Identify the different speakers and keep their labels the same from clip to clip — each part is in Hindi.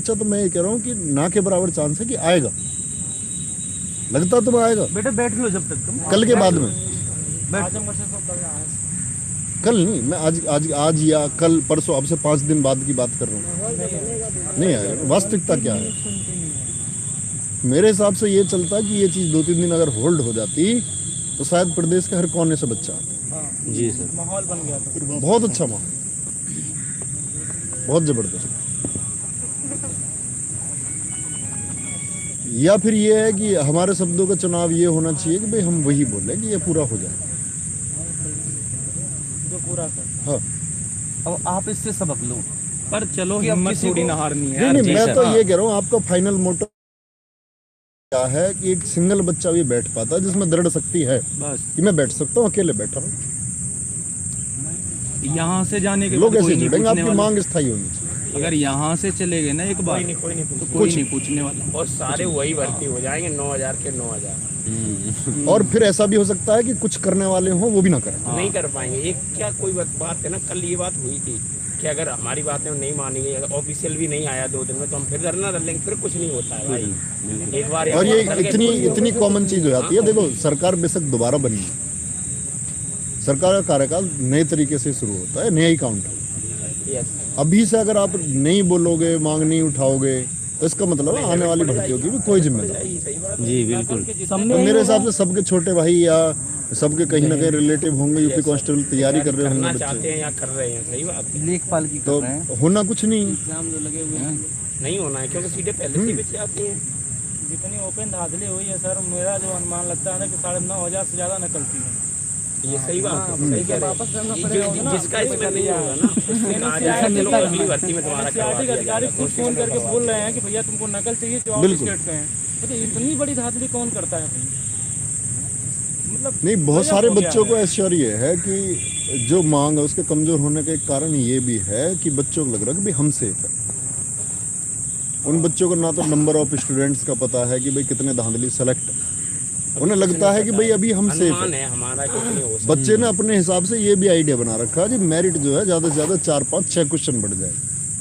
Speaker 1: अच्छा, तो मैं ये कह रहा हूँ कि ना के बराबर चांस है कि आएगा, लगता तो आएगा।
Speaker 2: बेटा बैठ लो जब तक तुम,
Speaker 1: कल के बाद में,
Speaker 2: बैठ।
Speaker 1: कल नहीं, मैं आज या कल परसों, अब से 5 दिन बाद की बात कर रहा हूँ। नहीं आएगा। वास्तविकता क्या है, मेरे हिसाब से ये चलता कि ये चीज़ 2-3 दिन अगर होल्ड हो जाती तो शायद प्रदेश के हर कोने से बच्चा आता।
Speaker 2: जी सर, माहौल बन गया था,
Speaker 1: बहुत अच्छा माहौल, बहुत जबरदस्त। या फिर ये है कि हमारे शब्दों का चुनाव ये होना चाहिए कि भाई हम वही बोले कि ये पूरा हो जाए,
Speaker 2: जो पूरा कर।
Speaker 1: हाँ।
Speaker 2: अब आप इससे सबक लो,
Speaker 3: पर चलो
Speaker 2: कि अब
Speaker 3: हिम्मत
Speaker 2: किसी
Speaker 3: थोड़ी
Speaker 2: को-
Speaker 3: ना हारनी है।
Speaker 1: नहीं, मैं तो ये कह रहा हूँ आपका फाइनल मोटो क्या है कि एक सिंगल बच्चा भी बैठ पाता है जिसमें दृढ़ शक्ति है
Speaker 3: बस
Speaker 1: कि मैं बैठ सकता हूँ, अकेले बैठा हूँ।
Speaker 3: यहाँ से जाने के
Speaker 1: लोग
Speaker 3: बाद
Speaker 1: ऐसे
Speaker 3: कोई नहीं
Speaker 1: जुड़ेंगे,
Speaker 3: पूछने
Speaker 1: आपकी
Speaker 3: वाला।
Speaker 1: मांग स्थायी होनी चाहिए।
Speaker 3: अगर यहाँ से चले गए ना एक बार,
Speaker 4: कोई नहीं
Speaker 3: तो कोई नहीं पूछने वाला।
Speaker 4: और सारे वही भर्ती हो जाएंगे 9000 के 9000।
Speaker 1: और फिर ऐसा भी हो सकता है कि कुछ करने वाले हों वो भी ना करें।
Speaker 4: नहीं कर पाएंगे। एक क्या कोई बात है ना, कल ये बात हुई थी कि अगर हमारी बातें नहीं मानी गई, अगर ऑफिशियल भी नहीं आया 2 दिन में, तो हम फिर धरना डालेंगे, फिर कुछ नहीं होता है भाई। एक बार
Speaker 1: और ये इतनी कॉमन चीज हो जाती है। देखो, सरकार बेशक दोबारा बनी है, सरकार का कार्यकाल नए तरीके से शुरू होता है, नया ही काउंट है। अभी से अगर आप नहीं बोलोगे, मांग नहीं उठाओगे, तो इसका मतलब है आने वाली भर्तियों की भी कोई जिम्मेदारी।
Speaker 2: जी बिल्कुल।
Speaker 1: तो मेरे हिसाब से सबके छोटे भाई या सबके कहीं ना कहीं रिलेटिव होंगे, यूपी कांस्टेबल तैयारी कर रहे होंगे
Speaker 4: करना
Speaker 1: बच्चे,
Speaker 4: चाहते हैं या कर रहे हैं। सही बात है।
Speaker 2: लेखपाल की
Speaker 1: तो
Speaker 2: कर रहे हैं,
Speaker 1: होना कुछ नहीं।
Speaker 2: एग्जाम जो लगे हुए हैं,
Speaker 4: नहीं होना है क्योंकि सीटें पहले से बच जाती हैं।
Speaker 5: जितनी ओपन धांधली हुई है सर, मेरा जो अनुमान लगता है ना कि 9,500 से ज्यादा निकलती है।
Speaker 4: ये सही बात है, सही कह रहे हैं। जिसका इसमें नहीं होगा ना, चलो अगली भर्ती में तुम्हारा
Speaker 5: सीआरटी के अधिकारी खुद फोन करके बोल रहे हैं कि भैया तुमको नकल चाहिए जो आप
Speaker 1: बिल्कुल।
Speaker 5: स्टेट के हैं। तो इतनी बड़ी धांधली कौन करता है भाई? मतलब
Speaker 1: नहीं, बहुत
Speaker 5: गजब
Speaker 1: सारे
Speaker 5: हो गया
Speaker 1: बच्चों को
Speaker 5: है।
Speaker 1: ऐश्वर्य है कि जो मांग है उसके कमजोर होने का एक कारण ये भी है कि बच्चों को लग रहा है कि भाई हम सेफ है। उन बच्चों को ना तो नंबर ऑफ स्टूडेंट्स का पता है कि भाई कितने धांधली सेलेक्ट, उन्हें लगता है कि भाई अभी हम सेफ
Speaker 4: अनुमान
Speaker 1: है।
Speaker 4: है हमारा कितने हो सकते
Speaker 1: बच्चे ने अपने हिसाब से ये भी आइडिया बना रखा है कि मेरिट जो है ज्यादा से ज्यादा 4, 5, 6 क्वेश्चन बढ़ जाए,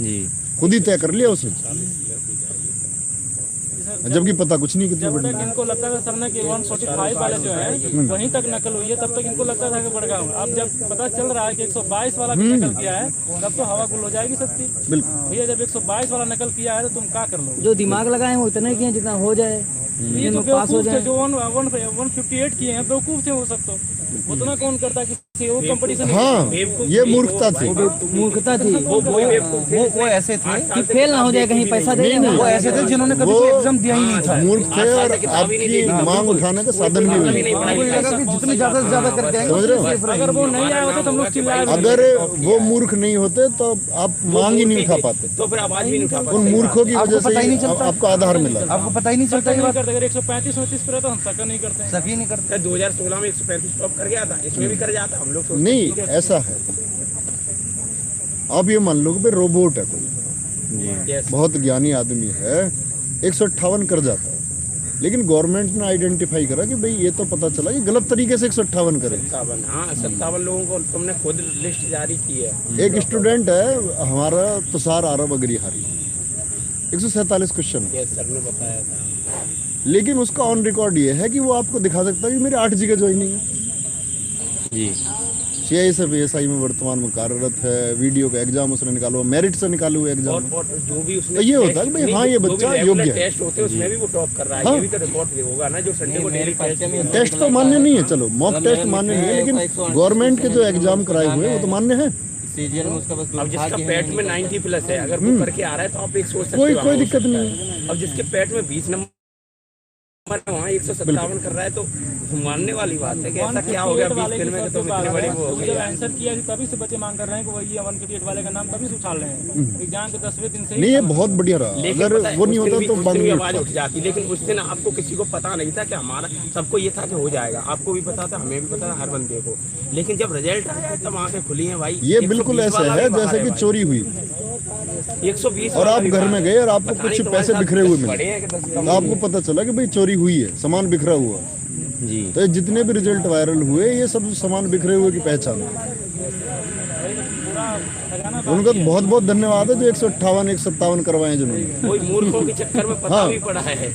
Speaker 2: जी
Speaker 1: खुद ही तय कर लिया उसने, जबकि पता कुछ नहीं कितनी
Speaker 5: जब
Speaker 1: बढ़ी।
Speaker 5: तक इनको लगता था सर ना कि 145 वाले जो हैं वहीं तक नकल हुई है, तब तक इनको लगता था कि बढ़ गया। अब जब पता चल रहा है कि 122 वाला भी नकल किया है, तब तो हवा गुल हो जाएगी सबकी।
Speaker 1: बिल्कुल।
Speaker 5: भैया जब 122 वाला नकल किया है तो तुम क्या कर लो?
Speaker 6: जो दिमाग लगाए हैं वो इतने किए जितना हो जाए,
Speaker 5: ये तो
Speaker 6: पास हो
Speaker 5: बेवकूफ थे
Speaker 6: जाए।
Speaker 5: जो 158 किए हैं, बेवकूफ थे वो सब। तो उतना कौन करता कि वो कंपटीशन।
Speaker 1: हाँ, ये मूर्खता थी।
Speaker 6: मूर्खता थी।
Speaker 2: वो ऐसे थे
Speaker 6: कि फेल ना हो जाए, कहीं पैसा दे
Speaker 1: नहीं,
Speaker 2: वो ऐसे थे जिन्होंने कभी
Speaker 1: वो
Speaker 2: कोई एग्जाम दिया ही नहीं था।
Speaker 1: मूर्ख थे और आपकी मांग उठाने का साधन भी हुई।
Speaker 2: उनको ये लगा कि जितने ज्यादा से ज्यादा करके आएंगे
Speaker 1: समझ रहे हो?
Speaker 2: उतने safe
Speaker 5: अगर
Speaker 2: रहेंगे।
Speaker 5: वो नहीं आए होते तो हम लोग चिल्लाए होते।
Speaker 1: अगर वो मूर्ख नहीं होते तो आप मांग ही नहीं उठा पाते।
Speaker 4: तो फिर आवाज भी नहीं उठा पाते।
Speaker 1: उन मूर्खों की
Speaker 2: आपको
Speaker 1: वजह से
Speaker 2: पता ही नहीं
Speaker 1: ही
Speaker 2: चलता।
Speaker 1: आपको आधार मिला।
Speaker 2: आपको पता ही नहीं चलता ये
Speaker 5: नहीं
Speaker 2: बात,
Speaker 5: करते। अगर 135-29 पे रहता हम सका नहीं करते हैं।
Speaker 2: सभी नहीं करते।
Speaker 4: 2016 में 135 टॉप कर गया था, इसमें भी कर जाता। हम लोग सोचते
Speaker 1: नहीं,
Speaker 4: हैं, ठीक है।
Speaker 1: ऐसा है। आप ये मान लो कि भाई रोबोट है कोई,
Speaker 4: Yes.
Speaker 1: बहुत ज्ञानी आदमी है, 158 कर जाता है, लेकिन गवर्नमेंट ने आइडेंटिफाई करा कि भाई ये तो पता चला कि गलत तरीके से 158 करे।
Speaker 4: 57, हाँ 57 लोगों को तुमने खुद लिस्ट जारी की है।
Speaker 1: एक स्टूडेंट है हमारा तुषार आरब अग्रिहारी, 147 क्वेश्चन,
Speaker 4: यस सर ने बताया था।
Speaker 1: लेकिन उसका ऑन रिकॉर्ड ये है कि वो आपको दिखा सकता है कि मेरे 8 जगह ज्वाइनिंग है।
Speaker 2: जी
Speaker 1: CISF ASI में वर्तमान में कार्यरत है। वीडियो का एग्जाम उसने निकाला हुआ, मेरिट से निकाले हुए एग्जाम।
Speaker 4: और जो भी उसने
Speaker 1: तो ये होता है कि भाई हाँ, ये बच्चा योग्य है।
Speaker 4: टेस्ट होते हैं उसमें भी वो टॉप कर रहा है।
Speaker 1: हाँ।
Speaker 4: ये भी तो रिकॉर्ड होगा ना, जो संडे को डेली टेस्ट।
Speaker 1: टेस्ट तो मान्य नहीं है, चलो मॉक टेस्ट मान्य नहीं है, लेकिन गवर्नमेंट के जो एग्जाम कराए हुए हैं वो तो मान्य है।
Speaker 6: सीजीएल में उसका बस
Speaker 4: अब जिसका पेट में 90 प्लस है, अगर वो करके आ रहा है तो आप एक सोच सकते हो
Speaker 1: कोई
Speaker 4: वहाँ हो
Speaker 1: दिक्कत
Speaker 4: सकता
Speaker 1: नहीं
Speaker 4: है। अब जिसके पेट में 20 नंबर वहाँ 157 कर रहा है, तो मानने वाली बात है कि ऐसा क्या हो गया 20 दिन में कि तुम इतनी बड़ी वो हो गई।
Speaker 5: जब आंसर किया थी तभी से बच्चे मांग कर रहे हैं कि वही 158 वाले का नाम तभी से उछाल रहे हैं। एग्जाम के 10वें दिन से ही
Speaker 1: नहीं, ये बहुत बढ़िया रहा।
Speaker 4: लेकिन
Speaker 1: अगर
Speaker 4: पता है,
Speaker 1: वो नहीं
Speaker 4: उस दिन
Speaker 1: होता
Speaker 4: भी-
Speaker 1: तो
Speaker 4: उस
Speaker 1: बाद
Speaker 4: दिन भी
Speaker 1: में
Speaker 4: आवाज उठ जाती। लेकिन उस दिन आपको किसी को पता नहीं था कि हमारा, सबको ये था कि हो जाएगा। आपको भी पता था, हमें भी पता था, हर बंदे को। लेकिन जब रिजल्ट आया तब आंखें खुली हैं भाई।
Speaker 1: ये बिल्कुल
Speaker 4: 120
Speaker 1: ऐसा
Speaker 4: वाला
Speaker 1: है
Speaker 4: भी बाहर
Speaker 1: जैसे कि
Speaker 4: भाई।
Speaker 1: चोरी हुई
Speaker 4: 120
Speaker 1: और
Speaker 4: वाला
Speaker 1: आप
Speaker 4: भी
Speaker 1: घर
Speaker 4: बाहर
Speaker 1: में
Speaker 4: है।
Speaker 1: गए और आपको
Speaker 4: पता नहीं
Speaker 1: कुछ
Speaker 4: तुम्हारे
Speaker 1: पैसे
Speaker 4: साथ
Speaker 1: बिखरे हुए
Speaker 4: 10
Speaker 1: मिले,
Speaker 4: बड़े हैं कि 10
Speaker 1: तो आपको पता चला कि भाई चोरी हुई है, सामान बिखरा हुआ।
Speaker 2: जी
Speaker 1: तो ये जितने भी रिजल्ट वायरल हुए, ये सब सामान बिखरे हुए की पहचान है।
Speaker 5: लगाना
Speaker 1: उनका तो बहुत बहुत धन्यवाद है जो 158 157 करवाए जिन्होंने।
Speaker 4: कोई मूर्खों के चक्कर में पता
Speaker 1: हाँ।
Speaker 4: भी पड़ा है।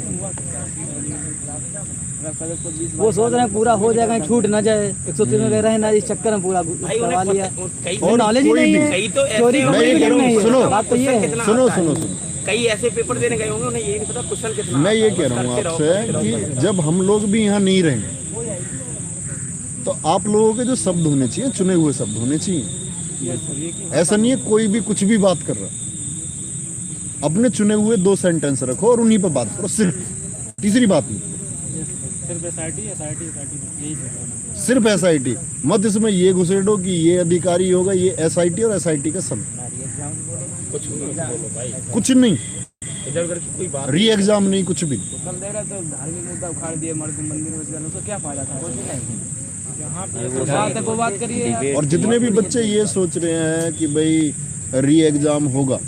Speaker 6: वो सोच रहे हैं पूरा हो जाएगा, छूट ना जाए, 103 में रह रहे हैं ना, इस चक्कर में पूरा
Speaker 4: भाई
Speaker 6: करवा
Speaker 4: उन्हें
Speaker 6: लिया।
Speaker 4: कई
Speaker 1: और
Speaker 6: नॉलेज ही
Speaker 1: कोई
Speaker 6: नहीं
Speaker 1: भी-
Speaker 6: है,
Speaker 4: कई तो
Speaker 6: चोरी
Speaker 4: ऐसे
Speaker 1: मैं ये कह रहा हूँ,
Speaker 6: नहीं है।
Speaker 1: सुनो,
Speaker 6: बात तो ये है।
Speaker 4: कितना
Speaker 1: सुनो
Speaker 4: आता है।
Speaker 1: सुनो सुनो
Speaker 4: कई ऐसे पेपर देने गए होंगे उन्हें यही नहीं पता क्वेश्चन कितना
Speaker 1: मैं ये
Speaker 4: आता है,
Speaker 1: कह
Speaker 4: बस
Speaker 1: रहा हूँ
Speaker 4: करते
Speaker 1: आपसे
Speaker 4: रहो, करते रहो।
Speaker 1: कि जब हम लोग भी यहाँ नहीं रहेंगे तो आप लोगों के जो शब्द होने चाहिए, चुने हुए शब्द होने चाहिए। ऐसा नहीं है कोई भी कुछ भी बात कर रहा है। अपने चुने हुए 2 सेंटेंस रखो और उन्हीं पर बात करो, सिर्फ तीसरी बात नहीं।
Speaker 5: सिर्फ एसआईटी यही है।
Speaker 1: सिर्फ एसआईटी मत इसमें ये घुसेड़ो कि ये अधिकारी होगा, ये एसआईटी और एसआईटी का सब
Speaker 4: कुछ नहीं बोलो भाई,
Speaker 1: कुछ नहीं,
Speaker 4: इधर उधर की कोई बात
Speaker 1: री एग्जाम नहीं, कुछ भी नहीं।
Speaker 6: कल देख रहे तो धार्मिक मुद्दा उखाड़ दिए, मंदिर वगैरह, उसका क्या फायदा था? कुछ नहीं।
Speaker 5: यहाँ पे
Speaker 6: तो बात है वो बात करिए यार।
Speaker 1: और जितने भी बच्चे ये सोच रहे हैं कि भाई री एग्जाम होगा,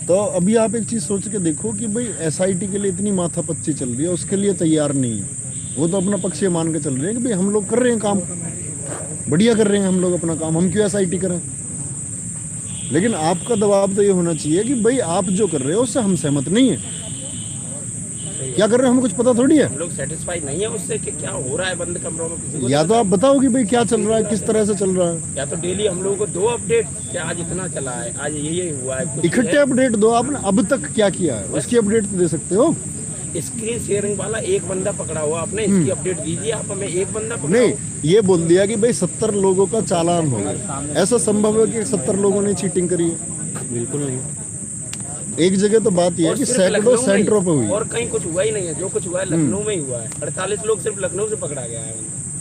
Speaker 1: तो अभी आप एक चीज सोच के देखो कि भाई एसआईटी के लिए इतनी माथापच्ची चल रही है, उसके लिए तैयार नहीं है। वो तो अपना पक्ष ये मान के चल रहे हैं कि भाई हम लोग कर रहे हैं काम, बढ़िया कर रहे हैं हम लोग अपना काम, हम क्यों एसआईटी करें। लेकिन आपका दबाव तो ये होना चाहिए कि भाई आप जो कर रहे हो उससे हम सहमत नहीं है। क्या कर रहे हो हमें कुछ पता थोड़ी है।
Speaker 4: हम लोग सेटिस्फाइड नहीं है उससे कि क्या हो रहा है बंद कमरों में, किसी को
Speaker 1: या तो आप बताओ कि भाई क्या चल रहा है, किस तरह से चल रहा है।
Speaker 4: या तो डेली हम लोगों को 2 अपडेट क्या आज इतना चला है, आज ये हुआ है, कुछ
Speaker 1: इकट्ठे अपडेट दो, आपने अब तक क्या किया है उसकी अपडेट तो दे सकते हो।
Speaker 4: स्क्रीन शेयरिंग वाला एक बंदा पकड़ा हुआ, आपने इसकी अपडेट दीजिए, आप हमें एक बंदा पकड़ा
Speaker 1: नहीं, ये बोल दिया कि भाई 70 लोगों का चालान हो गया। ऐसा संभव है कि 70 लोगों ने चीटिंग करी है?
Speaker 2: बिल्कुल नहीं।
Speaker 1: एक जगह तो बात यह है
Speaker 4: और
Speaker 1: कि
Speaker 4: सिर्फ
Speaker 1: सैकड़ों
Speaker 4: लखनऊ में ही,
Speaker 1: सेंटरों पे हुई।
Speaker 4: और कहीं कुछ हुआ ही नहीं है। जो कुछ हुआ है लखनऊ में ही हुआ है। 48 लोग सिर्फ लखनऊ से पकड़ा गया है।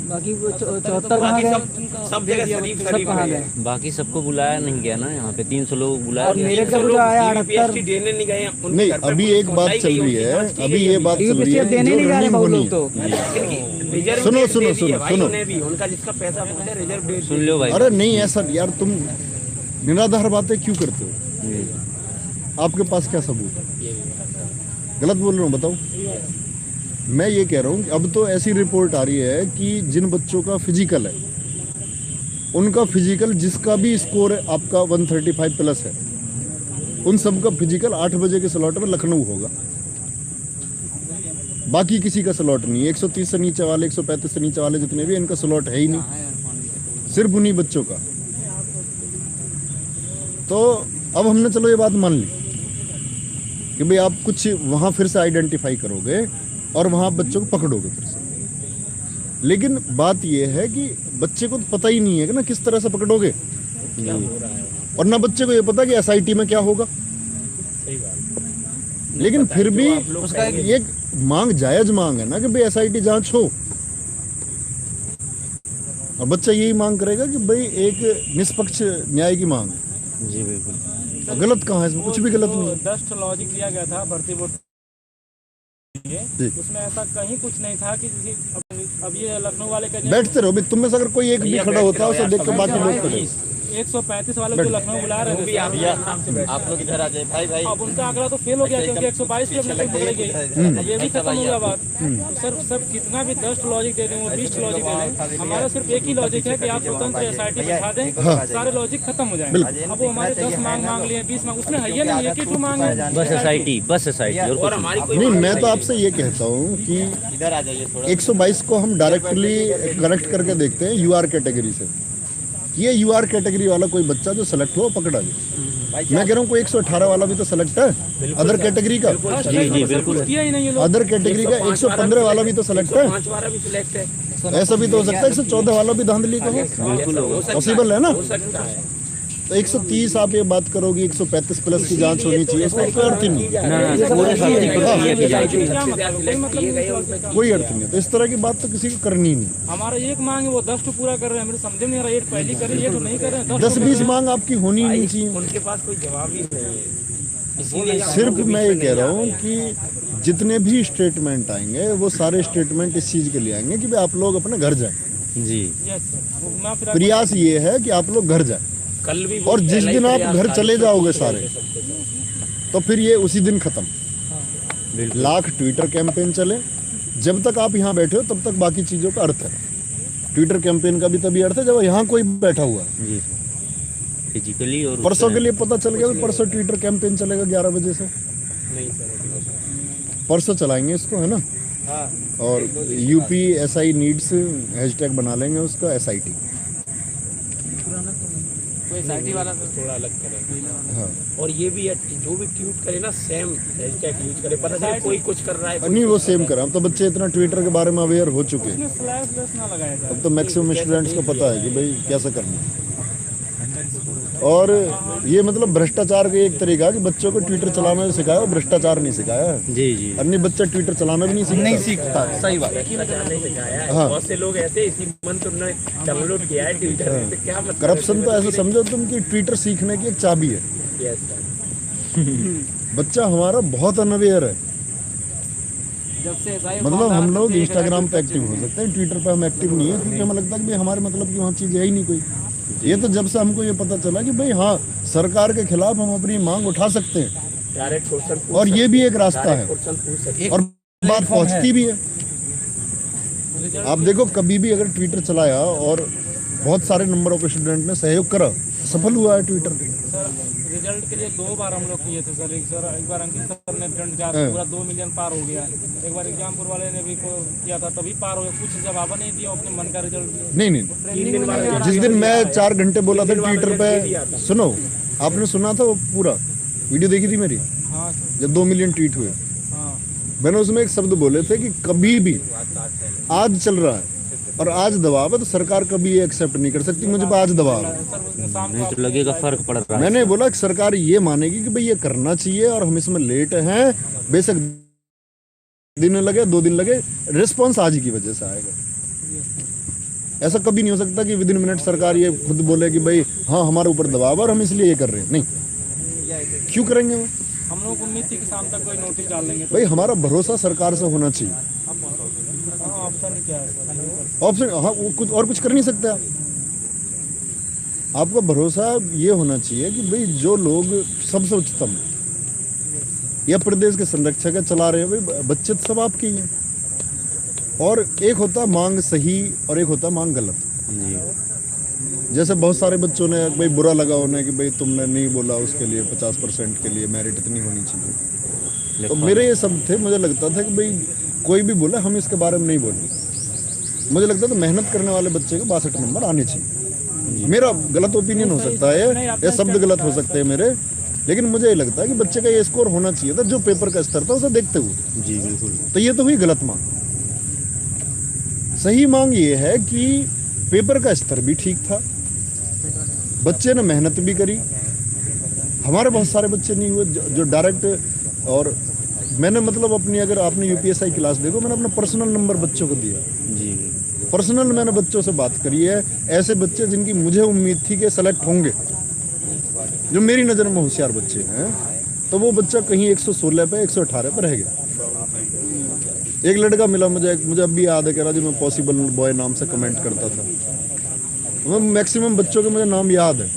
Speaker 6: बाकी वो 74 कहाँ
Speaker 4: बाकी
Speaker 6: गए?
Speaker 4: सब जगह शरीफ
Speaker 6: सब
Speaker 4: शरीफ
Speaker 6: कहाँ
Speaker 4: है।
Speaker 6: गए?
Speaker 2: बाकी सबको बुलाया नहीं गया ना, यहाँ पे 300 लोग बुलाया
Speaker 6: और
Speaker 2: गया।
Speaker 6: मेरे
Speaker 4: 300
Speaker 6: का
Speaker 4: लोग
Speaker 6: जो आया
Speaker 4: DVPST
Speaker 6: 78
Speaker 4: देने नहीं गए हैं, उनके
Speaker 1: नहीं,
Speaker 4: घर पे
Speaker 1: अभी
Speaker 4: पुलिस
Speaker 1: एक बात
Speaker 4: पहुंचाई
Speaker 1: चल
Speaker 4: गई,
Speaker 1: रही
Speaker 4: उनकी
Speaker 1: है,
Speaker 4: जांच की
Speaker 1: अभी
Speaker 4: गई
Speaker 1: ये
Speaker 4: अभी।
Speaker 1: बात चल रही है
Speaker 6: देने नहीं जा रहे
Speaker 1: जो
Speaker 6: बहुत
Speaker 1: running
Speaker 6: लोग तो।
Speaker 1: होनी है।
Speaker 4: रिजर्व
Speaker 1: सुनो,
Speaker 4: डेट
Speaker 1: सुनो,
Speaker 4: दे दी है
Speaker 1: सुनो,
Speaker 4: भाई
Speaker 1: सुनो।
Speaker 4: उन्हें भी, उनका जिसका पैसा पहुंचा रिजर्व डेट
Speaker 2: सुन लो भाई।
Speaker 1: अरे नहीं ऐसा यार, तुम निराधार बातें क्यों करते हो?
Speaker 2: जी।
Speaker 1: आपके पास क्या सबूत है? गलत बोल रहा हूँ बताओ। मैं ये कह रहा हूँ कि अब तो ऐसी रिपोर्ट आ रही है कि जिन बच्चों का फिजिकल है, उनका फिजिकल जिसका भी स्कोर है आपका 135 प्लस है, उन सब का फिजिकल 8 बजे के स्लॉट में लखनऊ होगा। बाकी किसी का स्लॉट नहीं है। 130 से नीचे वाले, 135 से नीचे वाले जितने भी, इनका स्लॉट है ही नहीं, सिर्फ उन्हीं बच्चों का। तो अब हमने चलो ये बात मान ली कि भाई आप कुछ वहां फिर से आइडेंटिफाई करोगे और वहां बच्चों को पकड़ोगे फिर से। लेकिन बात यह है कि बच्चे को तो पता ही नहीं है कि ना किस तरह से पकड़ोगे, और ना बच्चे को ये पता कि एसआईटी में क्या होगा। लेकिन फिर भी उसका एक मांग, जायज मांग है ना कि भाई एसआईटी जांच हो। और बच्चा यही मांग करेगा कि भाई एक निष्पक्ष न्याय की मांग है।
Speaker 2: जी बिल्कुल।
Speaker 1: गलत कहाँ है इसमें? कुछ भी गलत नहीं है।
Speaker 5: डस्ट लॉजिक दिया गया था भर्ती बोर्ड
Speaker 1: जी।
Speaker 5: उसमें ऐसा कहीं कुछ नहीं था कि अब ये लखनऊ वाले का
Speaker 1: बैठते रहो, तुम में से अगर कोई एक भी खड़ा होता है उसे देख के बाकी लोग खड़े।
Speaker 5: 135 वाले जो लखनऊ बुला रहे थे
Speaker 6: आप लोग इधर आ जाए भाई भाई।
Speaker 5: अब उनका आंकड़ा तो फेल हो गया क्योंकि 122 पे अपने पकड़े गए। ये भी खत्म हो गया बात। तो सर सब कितना भी 10 लॉजिक दे दें, वो 20 लॉजिक दे दें, हमारा सिर्फ एक ही लॉजिक है कि आप स्वतंत्र एसआईटी बैठा दें, सारे लॉजिक खत्म हो जाएंगे। अब वो हमारे 10 मांग लिए, 20 मांग, उसमें है नहीं है कि 2 मांग है।
Speaker 2: बस एसआईटी, बस एसआईटी और
Speaker 4: और
Speaker 2: कुछ
Speaker 4: हमारी कोई
Speaker 1: नहीं, मैं तो आपसे ये कहता हूँ कि
Speaker 6: इधर आ जाइए थोड़ा।
Speaker 1: 122 को हम डायरेक्टली कनेक्ट करके देखते हैं यूआर कैटेगरी से। ये यूआर कैटेगरी वाला कोई बच्चा जो सेलेक्ट हो पकड़ा गया। मैं कह रहा हूँ कोई 118 वाला भी तो सेलेक्ट है अदर कैटेगरी का।
Speaker 2: जी जी बिल्कुल
Speaker 5: किया ही नहीं ये लोग।
Speaker 1: अदर कैटेगरी का 115 वाला भी तो सेलेक्ट है।
Speaker 4: 5 वाला भी सिलेक्ट है,
Speaker 1: ऐसा भी तो हो सकता है 114 वाला भी धांधली का हो। पॉसिबल है ना?
Speaker 4: हो सकता है।
Speaker 1: तो 130 आप ये बात करोगे 135 प्लस की जांच होनी चाहिए, इसमें कोई अर्थ ही नहीं है।
Speaker 2: ना पूरे भर्ती प्रक्रिया की जाएगी।
Speaker 5: क्या मतलब? कोई मतलब नहीं है उसका।
Speaker 1: कोई अर्थ नहीं है। तो इस तरह की बात तो किसी को करनी ही नहीं।
Speaker 5: हमारा एक मांग है वो 10 पूरा कर रहे हैं, मेरे समझ में नहीं आ रहा। एक पहली करी ये तो नहीं कर रहे हैं,
Speaker 1: 10-20 मांग आपकी होनी ही नहीं चाहिए।
Speaker 4: उनके पास कोई जवाब ही नहीं है, इसीलिए
Speaker 1: सिर्फ मैं ये कह रहा हूँ कि जितने भी स्टेटमेंट आएंगे वो सारे स्टेटमेंट इस चीज के लिए आएंगे कि भाई आप लोग अपने घर जाएं।
Speaker 2: जी
Speaker 5: यस सर। मैं फिर
Speaker 1: प्रयास ये है कि आप लोग घर जाएं,
Speaker 4: कल भी
Speaker 1: और जिस दिन आप घर चले जाओगे सारे, तो फिर ये उसी दिन खत्म। लाख ट्विटर कैंपेन चले, जब तक आप यहाँ बैठे हो तब तक बाकी चीजों का अर्थ है। ट्विटर कैंपेन का भी तभी अर्थ है जब यहाँ कोई बैठा हुआ है।
Speaker 2: जी फिजिकली और
Speaker 1: परसों के लिए पता चल गया, परसों ट्विटर कैंपेन चलेगा 11 बजे से।
Speaker 4: नहीं सर,
Speaker 1: परसों चलाएंगे इसको, है ना। और यूपी SI नीड्स हैशटैग बना लेंगे उसका, SIT।
Speaker 5: कोई SIT वाला तो
Speaker 4: थोड़ा अलग करेंगे।
Speaker 1: हाँ
Speaker 4: और ये भी है कि जो भी ट्वीट करे ना सेम हैशटैग यूज करे, पता चले कोई कुछ कर रहा है।
Speaker 1: नहीं, वो सेम करा। अब तो बच्चे इतना ट्विटर के बारे में अवेयर हो चुके हैं,
Speaker 5: स्लैश ना लगाया जाए।
Speaker 1: अब तो मैक्सिमम स्टूडेंट्स को पता है कि भाई कैसा करना है। और ये मतलब भ्रष्टाचार का एक तरीका कि बच्चों को ट्विटर चलाना सिखाया, भ्रष्टाचार नहीं सिखाया।
Speaker 2: जी जी
Speaker 1: अन्य बच्चा ट्विटर चलाना भी नहीं सीखता।
Speaker 3: सही बात।
Speaker 1: हाँ।
Speaker 4: बहुत से लोग ऐसे इसी मंत्र उन्होंने डाउनलोड किया है ट्विटर में, तो क्या मतलब
Speaker 1: करप्शन तो ऐसे समझो तुम कि ट्विटर सीखने की एक चाबी है।
Speaker 4: Yes sir.
Speaker 1: बच्चा हमारा बहुत अनअवेयर है।
Speaker 5: जब से SI
Speaker 1: मतलब हम लोग इंस्टाग्राम पे एक्टिव हो सकते हैं, ट्विटर पे हम एक्टिव नहीं है, क्योंकि हमें लगता है कि भाई हमारे मतलब की वहाँ चीज़ है ही नहीं कोई। ये तो जब से हमको ये पता चला कि भाई हाँ, सरकार के खिलाफ हम अपनी मांग उठा सकते हैं,
Speaker 4: डायरेक्ट क्वेश्चन पूछ
Speaker 1: और ये भी एक रास्ता है,
Speaker 4: क्वेश्चन पूछ सकते
Speaker 1: और बात पहुंचती भी है। आप देखो, कभी भी अगर ट्विटर चलाया और बहुत सारे नंबर ऑफ स्टूडेंट ने सहयोग करा, सफल हुआ है ट्विटर।
Speaker 5: सर रिजल्ट के लिए 2 बार हम लोग किए थे सर। एक बार अंकित सर ने रिजल्ट जा पूरा 2 मिलियन पार हो गया। एक बार एग्जामपुर वाले ने भी किया था, तभी पार हो गया। कुछ जवाब नहीं दिया, अपने मन का रिजल्ट।
Speaker 1: नहीं नहीं, जिस दिन मैं 4 घंटे बोला था ट्विटर पे, सुनो, आपने सुना था वो पूरा वीडियो देखी थी मेरी?
Speaker 5: हाँ सर।
Speaker 1: जब 2 मिलियन ट्वीट हुए,
Speaker 5: हाँ
Speaker 1: मैंने उसमें एक शब्द बोले थे कि कभी भी आज चल रहा है और आज दबाव है, तो सरकार कभी ये एक्सेप्ट नहीं कर सकती मुझे पे आज दबाव है।
Speaker 5: सर शाम
Speaker 2: नहीं तो लगेगा फर्क पड़ रहा है।
Speaker 1: मैंने बोला कि सरकार ये मानेगी कि भाई ये करना चाहिए और हम इसमें लेट हैं, बेशक दिन लगे 2 दिन लगे, रिस्पॉन्स आज की वजह से आएगा। ऐसा कभी नहीं हो सकता कि विदिन मिनट सरकार ये खुद बोले कि भाई हाँ हमारे ऊपर दबाव है और हम इसलिए ये कर रहे हैं। नहीं, क्यों करेंगे वो?
Speaker 5: हम लोग को उम्मीद थी कि शाम तक कोई नोटिस डाल देंगे।
Speaker 1: भाई हमारा भरोसा सरकार से होना चाहिए।
Speaker 5: ऑप्शन क्या है सर?
Speaker 1: ऑप्शन हाँ, वो कुछ और कुछ कर नहीं सकते आप। आपका भरोसा ये होना चाहिए कि भाई जो लोग सबसे उच्चतम या प्रदेश के संरक्षक है, चला रहे हैं, भाई बच्चे तो सब आपके ही हैं। और एक होता है मांग सही और एक होता है मांग गलत।
Speaker 2: जी
Speaker 1: जैसे बहुत सारे बच्चों ने भाई बुरा लगा उन्हें कि भाई तुमने नहीं बोला उसके लिए 50% के लिए मेरिट इतनी होनी चाहिए। तो मेरे ये सब थे, मुझे लगता था कि भाई कोई भी बोले हम इसके बारे में नहीं बोले। मुझे लगता था मेहनत करने वाले बच्चे को 62 नंबर आने चाहिए। मेरा गलत ओपिनियन हो सकता है, ये शब्द गलत हो सकते हैं मेरे, लेकिन मुझे ये लगता है कि बच्चे का ये स्कोर होना चाहिए था जो पेपर का स्तर था उसे देखते हुए।
Speaker 2: जी बिल्कुल।
Speaker 1: तो ये तो हुई गलत मांग। सही मांग ये है कि पेपर का स्तर भी ठीक था, बच्चे ने मेहनत भी करी। हमारे बहुत सारे बच्चे नहीं हुए जो डायरेक्ट, और मैंने मतलब अपनी, अगर आपने UPSI क्लास देखो, मैंने अपना पर्सनल नंबर बच्चों को दिया।
Speaker 2: जी
Speaker 1: पर्सनल मैंने बच्चों से बात करी है, ऐसे बच्चे जिनकी मुझे उम्मीद थी कि सेलेक्ट होंगे, जो मेरी नज़र में होशियार बच्चे हैं, तो वो बच्चा कहीं 116 पे 118 पर रह गया। एक लड़का मिला मुझे अब भी याद है, कह रहा जी मैं पॉसिबल बॉय नाम से कमेंट करता था। मैक्सिमम बच्चों के मुझे नाम याद है।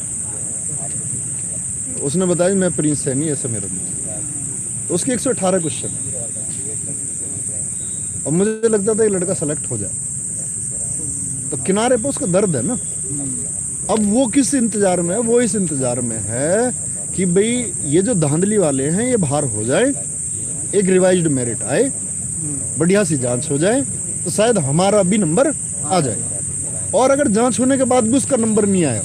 Speaker 1: उसने बताया मैं प्रिंस सैनी, ऐसा मेरा नाम। तो उसके 118 क्वेश्चन, और मुझे लगता था ये लड़का सेलेक्ट हो जाए। तो किनारे पे उसका दर्द है ना। अब वो किस इंतजार में है? वो इस इंतजार में है कि भाई ये जो धांधली वाले हैं ये बाहर हो जाए, एक रिवाइज्ड मेरिट आए, बढ़िया सी जांच हो जाए, तो शायद हमारा भी नंबर आ जाए। और अगर जांच होने के बाद भी उसका नंबर नहीं आया,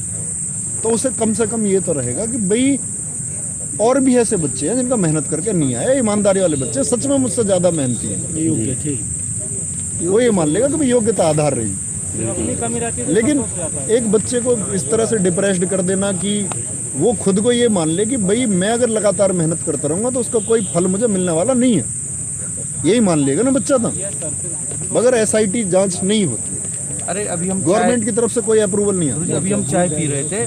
Speaker 1: तो उसे कम से कम ये तो रहेगा कि भाई और भी ऐसे बच्चे हैं जिनका मेहनत करके नहीं आया। ईमानदारी वाले बच्चे सच में मुझसे ज्यादा मेहनती हैं, वो ये मान लेगा कि भाई योग्यता आधार रही।
Speaker 5: अपनी कमी रहती है तो
Speaker 1: लेकिन
Speaker 5: संतोष हो जाता है।
Speaker 1: एक बच्चे को इस तरह से डिप्रेस्ड कर देना कि वो खुद को ये मान ले कि भाई मैं अगर लगातार मेहनत करता रहूंगा तो उसका कोई फल मुझे मिलने वाला नहीं है, यही मान लेगा ना बच्चा था। मगर SIT जांच नहीं होती,
Speaker 3: अरे अभी हम
Speaker 1: गवर्नमेंट की तरफ से कोई अप्रूवल नहीं है।
Speaker 3: अभी हम चाय पी रहे थे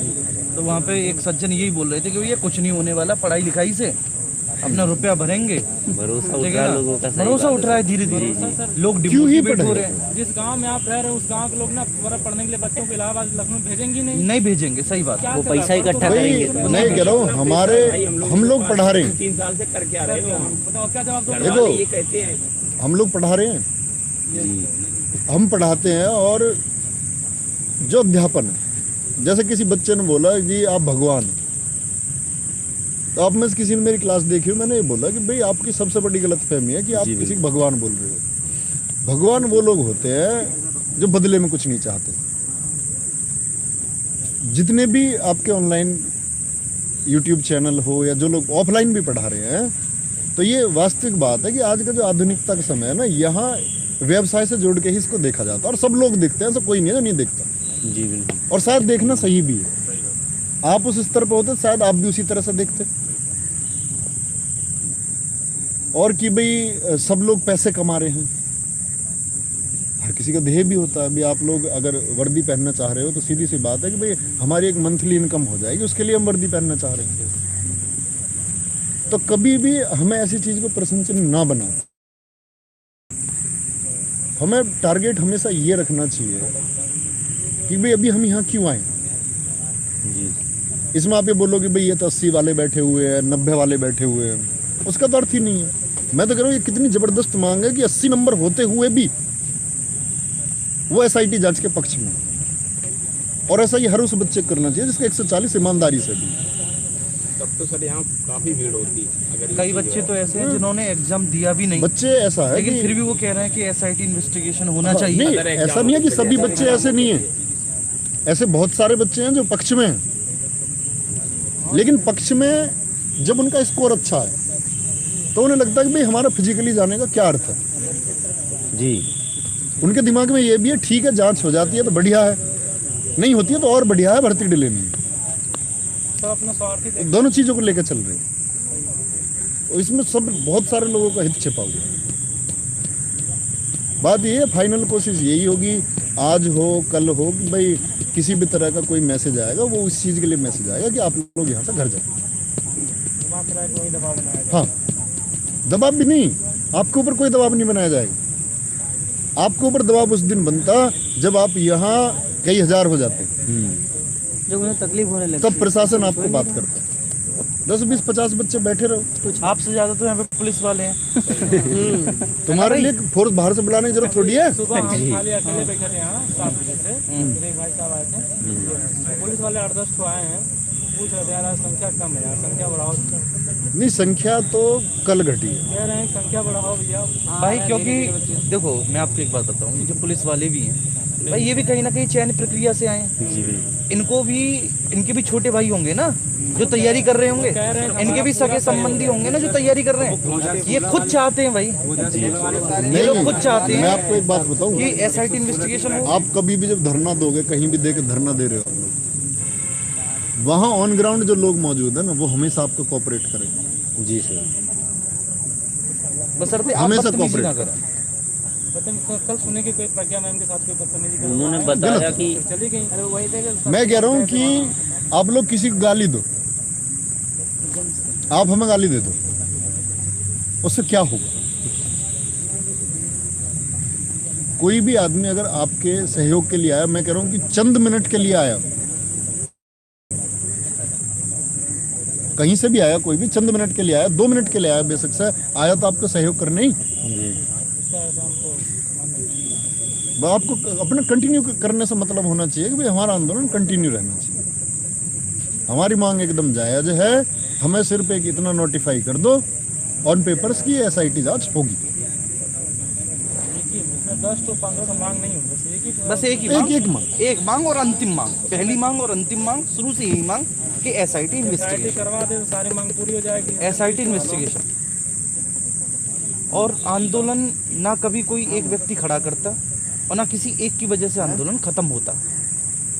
Speaker 3: तो वहाँ पे एक सज्जन यही बोल रहे थे कि ये कुछ नहीं होने वाला, पढ़ाई लिखाई से अपना रुपया भरेंगे।
Speaker 2: भरोसा उठ
Speaker 3: ठीक
Speaker 2: रहा
Speaker 3: है
Speaker 2: है
Speaker 3: ना?
Speaker 2: लोगों का,
Speaker 3: भरोसा उठ रहा है धीरे धीरे, लोग
Speaker 1: क्यों ही
Speaker 3: डिमोटिवेट हो
Speaker 1: पढ़े?
Speaker 3: रहे हैं।
Speaker 5: जिस गांव में आप रह रहे हो उस गांव के लोग ना पूरा पढ़ने के लिए बच्चों को इलाहाबाद लखनऊ भेजेंगे नहीं।
Speaker 3: नहीं भेजेंगे, सही बात।
Speaker 2: वो पैसा इकट्ठा
Speaker 1: भाई
Speaker 2: करेंगे।
Speaker 1: मैं कह रहा हूँ हम लोग पढ़ा रहे हैं,
Speaker 4: 3 साल से कर क्या रहे हो?
Speaker 5: बताओ क्या जवाब दोगे?
Speaker 1: देखो
Speaker 4: ये कहते हैं
Speaker 1: हम लोग पढ़ा रहे हैं, हम पढ़ाते हैं और जो अध्यापन है, जैसे किसी बच्चे ने बोला जी आप भगवान हैं, तो आप में से किसी ने मेरी क्लास देखी हो, मैंने ये बोला कि भाई आपकी सबसे बड़ी गलतफहमी है कि आप किसी को भगवान बोल रहे हो। भगवान वो लोग होते हैं जो बदले में कुछ नहीं चाहते। जितने भी आपके ऑनलाइन यूट्यूब चैनल हो या जो लोग ऑफलाइन भी पढ़ा रहे हैं, तो ये वास्तविक बात है कि आज का जो आधुनिकता का समय है ना, यहाँ व्यवसाय से जोड़ के ही इसको देखा जाता है और सब लोग देखते हैं, ऐसा कोई नहीं है जो नहीं देखता।
Speaker 2: जी बिल्कुल।
Speaker 1: और शायद देखना सही भी है। आप उस स्तर पर होते शायद आप भी उसी तरह से देखते, और कि भाई सब लोग पैसे कमा रहे हैं, हर किसी का ध्येय भी होता है। अभी आप लोग अगर वर्दी पहनना चाह रहे हो तो सीधी सी बात है कि भाई हमारी एक मंथली इनकम हो जाएगी, उसके लिए हम वर्दी पहनना चाह रहे हैं। तो कभी भी हमें ऐसी चीज को प्रश्न चिन्ह ना बनाए। हमें टारगेट हमेशा ये रखना चाहिए कि भाई अभी हम यहाँ क्यों आए।
Speaker 2: जी।
Speaker 1: इसमें आप ये बोलो कि भाई ये तो 80 वाले बैठे हुए हैं, 90 वाले बैठे हुए हैं, उसका तो अर्थ ही नहीं है। मैं तो कह रहा हूँ ये कितनी जबरदस्त मांग है कि 80 नंबर होते हुए भी वो एसआईटी जांच के पक्ष में, और ऐसा ही हर उस बच्चे को करना चाहिए जिसका 140 ईमानदारी से भी।
Speaker 4: तब तो सर यहाँ काफी भीड़ होती है। अगर
Speaker 3: कई बच्चे तो ऐसे हैं जिन्होंने एग्जाम दिया भी नहीं,
Speaker 1: बच्चे ऐसा है
Speaker 3: लेकिन
Speaker 1: कि
Speaker 3: फिर भी वो कह रहे हैं कि एसआईटी इन्वेस्टिगेशन होना चाहिए।
Speaker 1: नहीं, ऐसा नहीं है कि सभी बच्चे ऐसे नहीं है, ऐसे बहुत सारे बच्चे हैं जो पक्ष में हैं, लेकिन पक्ष में जब उनका स्कोर अच्छा है तो उन्हें लगता है कि भाई हमारा फिजिकली जाने का क्या अर्थ है।
Speaker 2: जी।
Speaker 1: उनके दिमाग में ये भी है ठीक है जांच हो जाती है तो बढ़िया है, नहीं होती है तो और बढ़िया है, भर्ती डिले नहीं।
Speaker 5: सब अपना स्वार्थी
Speaker 1: दोनों चीजों को लेकर चल रहे हैं, और इसमें सब बहुत सारे लोगों का हित छिपा हुआ है। बात ये है, फाइनल कोशिश यही होगी, आज हो कल हो, कि भाई किसी भी तरह का कोई मैसेज आएगा वो इस चीज के लिए मैसेज आएगा कि आप लोग यहाँ से घर जाए। हाँ, दबाव भी नहीं, आपके ऊपर कोई दबाव नहीं बनाया जाएगा। आपके ऊपर दबाव उस दिन बनता जब आप यहाँ कई हजार हो जाते,
Speaker 6: जब उन्हें तकलीफ होने लगती,
Speaker 1: तब प्रशासन आपको बात करता। 10, 20, 50 बच्चे बैठे रहो,
Speaker 3: आपसे ज्यादा तो यहाँ पे पुलिस वाले हैं।
Speaker 1: तुम्हारे लिए फोर्स बाहर से बुलाने की जरूरत थोड़ी है।
Speaker 5: सुबह हम खाली अकेले बैठे थे यहाँ 7 बजे से, फिर एक भाई साहब आए थे, पुलिस वाले 8-10 तो आए हैं, पूछ रहे थे यार संख्या कम है यार, संख्या बढ़ाओ।
Speaker 1: नहीं, संख्या तो कल घटी है,
Speaker 5: कह रहे हैं संख्या बढ़ाओ भैया
Speaker 3: भाई, क्योंकि देखो मैं आपको एक बात बताऊँ, जो पुलिस वाले भी हैं भाई, ये भी कहीं ना कहीं चयन प्रक्रिया से आए हैं। इनको भी, इनके भी छोटे भाई होंगे ना जो तैयारी कर रहे होंगे, इनके भी सगे संबंधी होंगे ना जो तैयारी कर रहे हैं। ये खुद चाहते हैं भाई, ये लोग खुद चाहते हैं।
Speaker 1: मैं आपको एक बात बताऊं
Speaker 3: कि एसआईटी इन्वेस्टिगेशन हो।
Speaker 1: आप कभी भी जब धरना दोगे, कहीं भी देके धरना दे रहे हो, वहाँ ऑन ग्राउंड जो लोग मौजूद है ना, वो हमेशा आपको कोऑपरेट करेंगे।
Speaker 2: जी सर।
Speaker 3: बशर्ते आप
Speaker 1: हमेशा
Speaker 3: बदतमीजी ना
Speaker 1: cooperate
Speaker 3: करें।
Speaker 5: कल सुने की कोई प्रज्ञा मैम के साथ कोई बदतमीजी कर
Speaker 2: उन्होंने बताया कि
Speaker 5: चली गई। अरे वही थे
Speaker 1: मैं कह रहा हूँ कि आप लोग किसी को गाली दो, आप हमें गाली दे दो, उससे क्या होगा? कोई भी आदमी अगर आपके सहयोग के लिए आया, मैं कह रहा हूँ कि चंद मिनट के लिए आया, कहीं से भी आया, कोई भी चंद मिनट के लिए आया, 2 मिनट के लिए आया, बेशक से आया, तो आपको सहयोग करना ही। आपको अपना कंटिन्यू करने से मतलब होना चाहिए कि भाई हमारा आंदोलन कंटिन्यू रहना चाहिए। हमारी मांग एकदम जायज है, हमें सिर्फ एक इतना नोटिफाई कर दो ऑन पेपर्स की एसआईटी जांच होगी।
Speaker 5: 10 तो 15 मांग नहीं होगी,
Speaker 3: बस एक ही मांग, एक मांग और अंतिम मांग, पहली मांग और अंतिम मांग, शुरू से यही मांग कि एसआईटी इन्वेस्टिगेशन
Speaker 5: करवा दे तो सारी मांग पूरी हो जाएगी।
Speaker 3: SIT investigation. और आंदोलन ना कभी कोई एक व्यक्ति खड़ा करता और ना किसी एक की वजह से आंदोलन खत्म होता।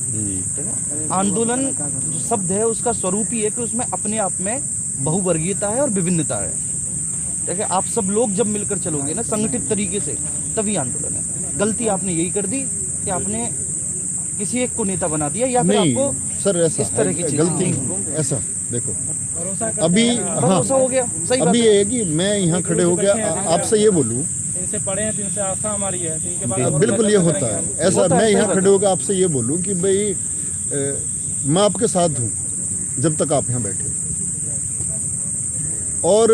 Speaker 3: ठीक है, आंदोलन जो शब्द है उसका स्वरूप ही है कि उसमें अपने आप में बहुवर्गीयता है और विभिन्नता है। ठीक है, आप सब लोग जब मिलकर चलोगे ना संगठित तरीके से, तभी आंदोलन है। गलती आपने यही कर दी कि आपने किसी एक को नेता बना दिया, या फिर आपको
Speaker 1: सर ऐसा
Speaker 3: इस तरह की चीज़
Speaker 1: गलती, ऐसा देखो अभी
Speaker 3: भरोसा हो गया। सही बात
Speaker 1: अभी ये है कि मैं यहाँ खड़े हो गया आपसे ये बोलूँ,
Speaker 5: इनसे पढ़े हैं तो इनसे आस्था हमारी है, तो इनके बाद
Speaker 1: बिल्कुल ये होता है ऐसा। मैं यहाँ खड़े होकर आपसे ये बोलूँ कि भाई मैं आपके साथ हूँ जब तक आप यहाँ बैठे, और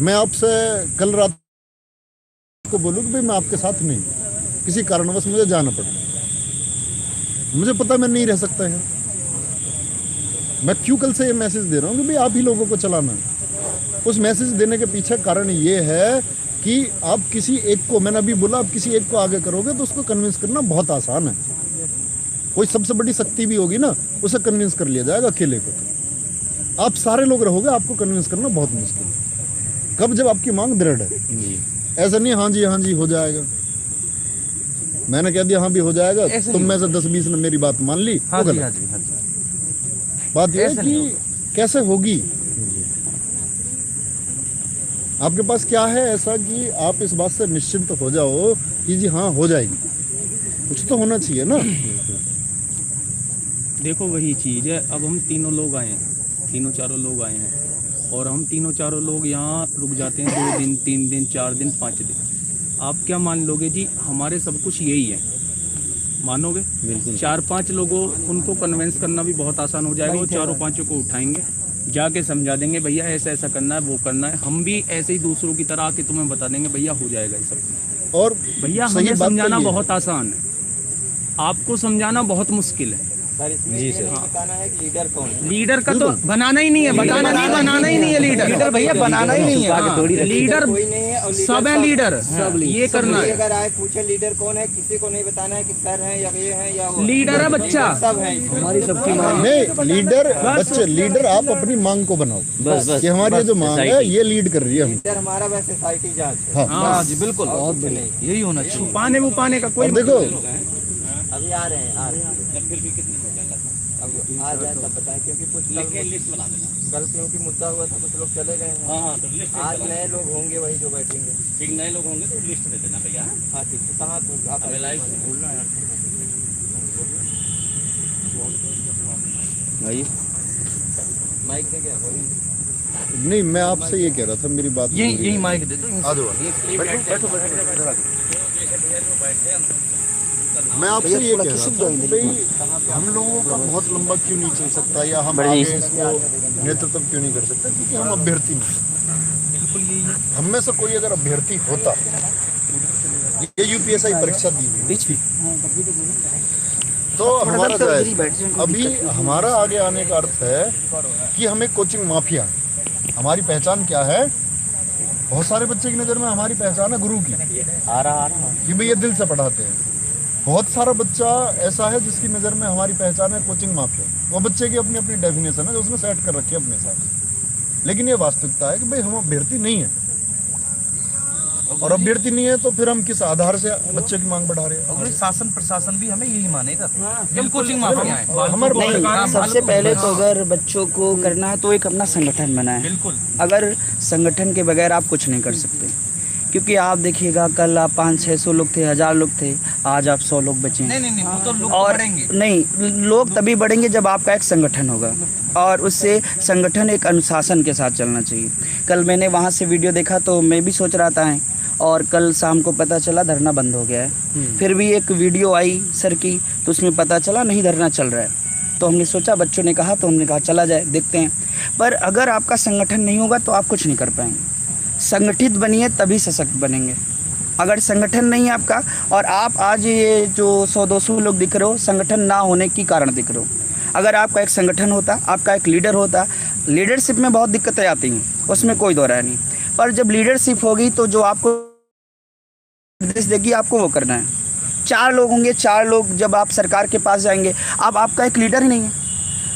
Speaker 1: मैं आपसे कल रात को बोलूँ कि भाई मैं आपके साथ नहीं, किसी कारणवश मुझे जाना पड़ा, मुझे पता मैं नहीं रह सकता है। मैं क्यों कल से ये मैसेज दे रहा हूँ कि भाई आप ही लोगों को चलाना है। उस मैसेज देने के पीछे कारण ये है कि आप किसी एक को, मैंने अभी बोला, आप किसी एक को आगे करोगे तो उसको कन्विंस करना बहुत आसान है। कोई सबसे बड़ी शक्ति भी होगी ना, उसे कन्विंस कर लिया जाएगा। अकेले को तो आप सारे लोग रहोगे, आपको कन्विंस करना बहुत मुश्किल है। कब? जब आपकी मांग दृढ़ है। ऐसा नहीं हाँ जी हो जाएगा, मैंने कह दिया हाँ भी हो जाएगा, तुम में से 10-20 ने मेरी बात मान ली,
Speaker 3: हाँ
Speaker 1: वो
Speaker 3: जी,
Speaker 1: गलत।
Speaker 3: हाँ जी, हाँ जी।
Speaker 1: बात यह है कि कैसे होगी। आपके पास क्या है ऐसा कि आप इस बात से निश्चिंत हो जाओ कि जी हाँ हो जाएगी। कुछ तो होना चाहिए ना।
Speaker 2: देखो वही चीज़ है। अब हम तीनों लोग आए हैं, तीनों चारों लोग आए हैं, और हम तीनों चारों लोग यहाँ रुक जाते हैं 2 दिन 3 दिन 4 दिन 5 दिन। आप क्या मान लोगे जी? हमारे सब कुछ यही है, मानोगे? बिल्कुल। 4-5 लोगों उनको कन्विंस करना भी बहुत आसान हो जाएगा। वो 4-5 को उठाएंगे, जाके समझा देंगे भैया ऐसा ऐसा करना है, वो करना है। हम भी ऐसे ही दूसरों की तरह आके तुम्हें बता देंगे भैया हो जाएगा ये सब।
Speaker 1: और
Speaker 2: भैया
Speaker 1: सही
Speaker 2: हमें
Speaker 1: बात
Speaker 2: समझाना
Speaker 1: तो ये है।
Speaker 2: बहुत आसान है, आपको समझाना बहुत मुश्किल है।
Speaker 7: जी सर, बताना है कि लीडर कौन है।
Speaker 2: लीडर का तो बनाना ही नहीं है, बताना नहीं, बनाना ही नहीं है लीडर।
Speaker 3: लीडर भैया बनाना ही नहीं है।
Speaker 2: हाँ, लीडर
Speaker 7: कोई नहीं है और
Speaker 2: सब है लीडर, ये करना है।
Speaker 7: अगर आए पूछे लीडर कौन है, किसी को नहीं बताना है कि सर है या ये है या वो।
Speaker 2: लीडर है बच्चा,
Speaker 7: सब है।
Speaker 6: हमारी सबकी मांग
Speaker 1: नहीं, लीडर बच्चे, लीडर आप अपनी मांग को बनाओ
Speaker 6: बस
Speaker 1: कि हमारी जो मांग है ये लीड कर रही है हम।
Speaker 7: लीडर हमारा वैसे सोसाइटी जांच है।
Speaker 3: हाँ जी बिल्कुल, बहुत बढ़िया, यही होना चाहिए।
Speaker 2: छुपाने वुपाने का कोई
Speaker 1: और देखो
Speaker 7: अभी आ रहे हैं, अब आ जाए तब बताएं, क्योंकि कुछ कल क्योंकि मुद्दा हुआ था, कुछ लोग चले गए हैं। आज नए लोग होंगे वही जो बैठेंगे।
Speaker 2: ठीक, नए लोग होंगे तो लिस्ट दे देना भैया।
Speaker 7: हाँ ठीक है, कहाँ तो आप बोलना है
Speaker 6: भाई
Speaker 7: माइक दे क्या बोलेंगे।
Speaker 1: नहीं, मैं आपसे ये कह रहा था, मेरी बात
Speaker 3: यही माइक दे दो।
Speaker 1: आ जाओ। मैं आपसे ये कह रहा था कि भाई हम लोगों का बहुत लंबा क्यों नहीं चल सकता, या हम आगे इसको नेतृत्व क्यों नहीं कर सकते? क्योंकि हम अभ्यर्थी नहीं। हम में से कोई अगर अभ्यर्थी होता, ये यूपीएससी परीक्षा दी हुई, तो हमारा जायज। अभी हमारा आगे आने का अर्थ है कि हम एक कोचिंग माफिया हैं। हमारी पहचान क्या है? बहुत सारे बच्चे की नज़र में हमारी पहचान है गुरु की, कि भाई ये दिल से पढ़ाते हैं। बहुत सारा बच्चा ऐसा है जिसकी नज़र में हमारी पहचान है कोचिंग माफिया। वो बच्चे की अपनी अपनी डेफिनेशन है जो उसने सेट कर रखी है अपने हिसाब से। लेकिन ये वास्तविकता है कि भाई हम अभ्यर्थी नहीं है, और अभ्यर्थी नहीं है तो फिर हम किस आधार से बच्चे की मांग बढ़ा रहे हैं?
Speaker 3: और शासन प्रशासन भी हमें यही मानेगा कि हम कोचिंग माफिया हैं।
Speaker 1: हमारे
Speaker 6: सबसे पहले तो अगर बच्चों को करना है तो एक अपना संगठन बनाए।
Speaker 3: बिल्कुल,
Speaker 6: अगर संगठन के बगैर आप कुछ नहीं कर सकते, क्योंकि आप देखिएगा कल आप 500-600 लोग थे, 1000 लोग थे, आज आप 100 लोग बचे हैं।
Speaker 3: नहीं वो तो लोग
Speaker 6: और
Speaker 3: बढ़ेंगे।
Speaker 6: नहीं, लोग तभी बढ़ेंगे जब आपका एक संगठन होगा, और उससे संगठन एक अनुशासन के साथ चलना चाहिए। कल मैंने वहाँ से वीडियो देखा तो मैं भी सोच रहा था, और कल शाम को पता चला धरना बंद हो गया है। फिर भी एक वीडियो आई सर की, तो उसमें पता चला नहीं धरना चल रहा है। तो हमने सोचा, बच्चों ने कहा तो हमने कहा चला जाए, देखते हैं। पर अगर आपका संगठन नहीं होगा तो आप कुछ नहीं कर पाएंगे। संगठित बनिए तभी सशक्त बनेंगे। अगर संगठन नहीं है आपका, और आप आज ये जो 100-200 लोग दिख रहे हो, संगठन ना होने की कारण दिख रहे हो। अगर आपका एक संगठन होता, आपका एक लीडर होता, लीडरशिप में बहुत दिक्कतें आती हैं, उसमें कोई दो राय नहीं, पर जब लीडरशिप होगी तो जो आपको निर्देश देगी आपको वो करना है। 4 लोग होंगे, 4 लोग जब आप सरकार के पास जाएंगे, अब आपका एक लीडर ही नहीं है।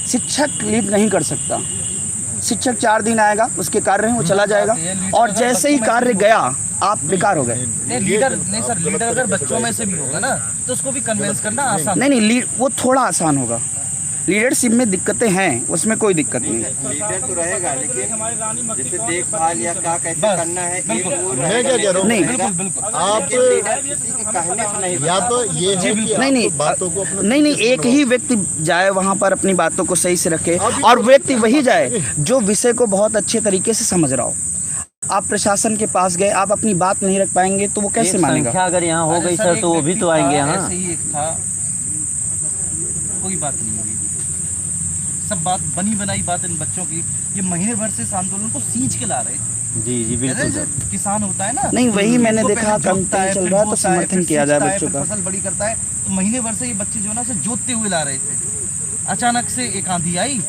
Speaker 6: शिक्षक लीड नहीं कर सकता। शिक्षक 4 दिन आएगा, उसके कार्य हैं, वो चला जाएगा, और जैसे ही कार्य गया आप बेकार हो गए।
Speaker 3: लीडर नहीं सर, लीडर अगर बच्चों में से भी होगा ना तो उसको भी कन्विंस करना आसान।
Speaker 6: नहीं, वो थोड़ा आसान होगा। लीडरशिप में दिक्कतें हैं, उसमें कोई दिक्कत नहीं।
Speaker 7: लीडर तो रहेगा, लेकिन जैसे देखभाल या क्या कैसे करना है,
Speaker 1: मैं क्या कह रहा हूँ,
Speaker 6: नहीं
Speaker 1: आप
Speaker 7: किसी के कहने से नहीं,
Speaker 1: या तो ये है कि
Speaker 6: नहीं
Speaker 1: आप बातों को अपने
Speaker 6: नहीं, एक ही व्यक्ति जाए वहाँ पर, अपनी बातों को सही से रखे, और व्यक्ति वही जाए जो विषय को बहुत अच्छे तरीके से समझ रहा हो। आप प्रशासन के पास गए, आप अपनी बात नहीं रख पाएंगे तो वो कैसे मानेगा?
Speaker 2: संख्या अगर यहाँ हो गई सर तो वो भी तो आएंगे यहाँ।
Speaker 3: ऐसे ही एक था, कोई बात नहीं हुई, सब बात बनी बनाई बात इन बच्चों की, ये महीने भर से इस आंदोलन को सींच के ला रहे थे।
Speaker 7: जी बिल्कुल सर।
Speaker 3: किसान होता है ना,
Speaker 6: नहीं, वही मैंने
Speaker 3: उसको
Speaker 6: देखा,
Speaker 3: पहले जोतता
Speaker 6: कैंपेन
Speaker 3: है,
Speaker 6: चल
Speaker 3: फिर
Speaker 6: रहा है तो
Speaker 3: बोता है,
Speaker 6: समर्थन
Speaker 3: फिर
Speaker 6: किया जाए
Speaker 3: सींचता है,
Speaker 6: बच्चों
Speaker 3: फिर
Speaker 6: का।
Speaker 3: फसल बड़ी करता है। तो महीने भर से ये बच्चे जो है ना से जोतते हुए ला रहे थे। अचानक से एक आंधी आई,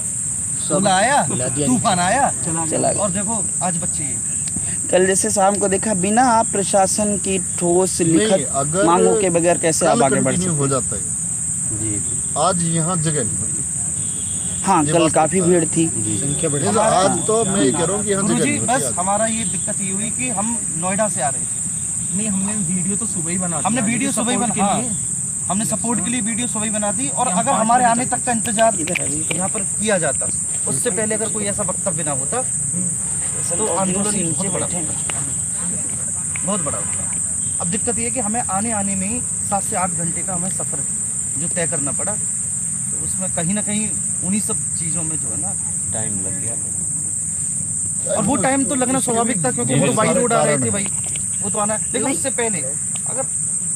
Speaker 3: ओला आया, तूफान आया,
Speaker 6: चला
Speaker 3: और देखो आज बच्चे ये।
Speaker 6: कल जैसे शाम को देखा, बिना आप प्रशासन की ठोस लिखित
Speaker 1: अगर
Speaker 6: मांगों के बगैर कैसे आप आगे बढ़
Speaker 1: कंटिन्यू हो
Speaker 6: सकते?
Speaker 1: जाता है जी, आज यहाँ जगह नहीं होती।
Speaker 6: हाँ, कल काफी भीड़ थी।
Speaker 1: आज तो मैं ये कह रहा हूँ कि यहाँ जगह
Speaker 3: गुरुजी
Speaker 1: नहीं
Speaker 3: बस
Speaker 1: होती।
Speaker 3: हमारा ये दिक्कत ये हुई कि हम नोएडा से आ रहे थे।
Speaker 2: नहीं, हमने वीडियो तो सुबह ही बना
Speaker 3: हमने वीडियो सुबह ही बना, हाँ, हमने सपोर्ट के लिए वीडियो सुबह ही बना दी। और अगर हमारे आने तक का इंतजार यहाँ पर किया जाता, उससे पहले अगर कोई ऐसा वक्तव्य ना होता तो आंदोलन बहुत बड़ा होता। अब दिक्कत ये है कि हमें आने में ही 7 से 8 घंटे का हमें सफ़र जो तय करना पड़ा। तो उसमें कहीं ना कहीं उन्हीं सब चीज़ों में जो है ना
Speaker 7: टाइम लग गया।
Speaker 3: और वो टाइम तो लगना स्वाभाविक था, क्योंकि वो तो बाई रोड आ रहे थे भाई, वो तो आना। लेकिन उससे पहले अगर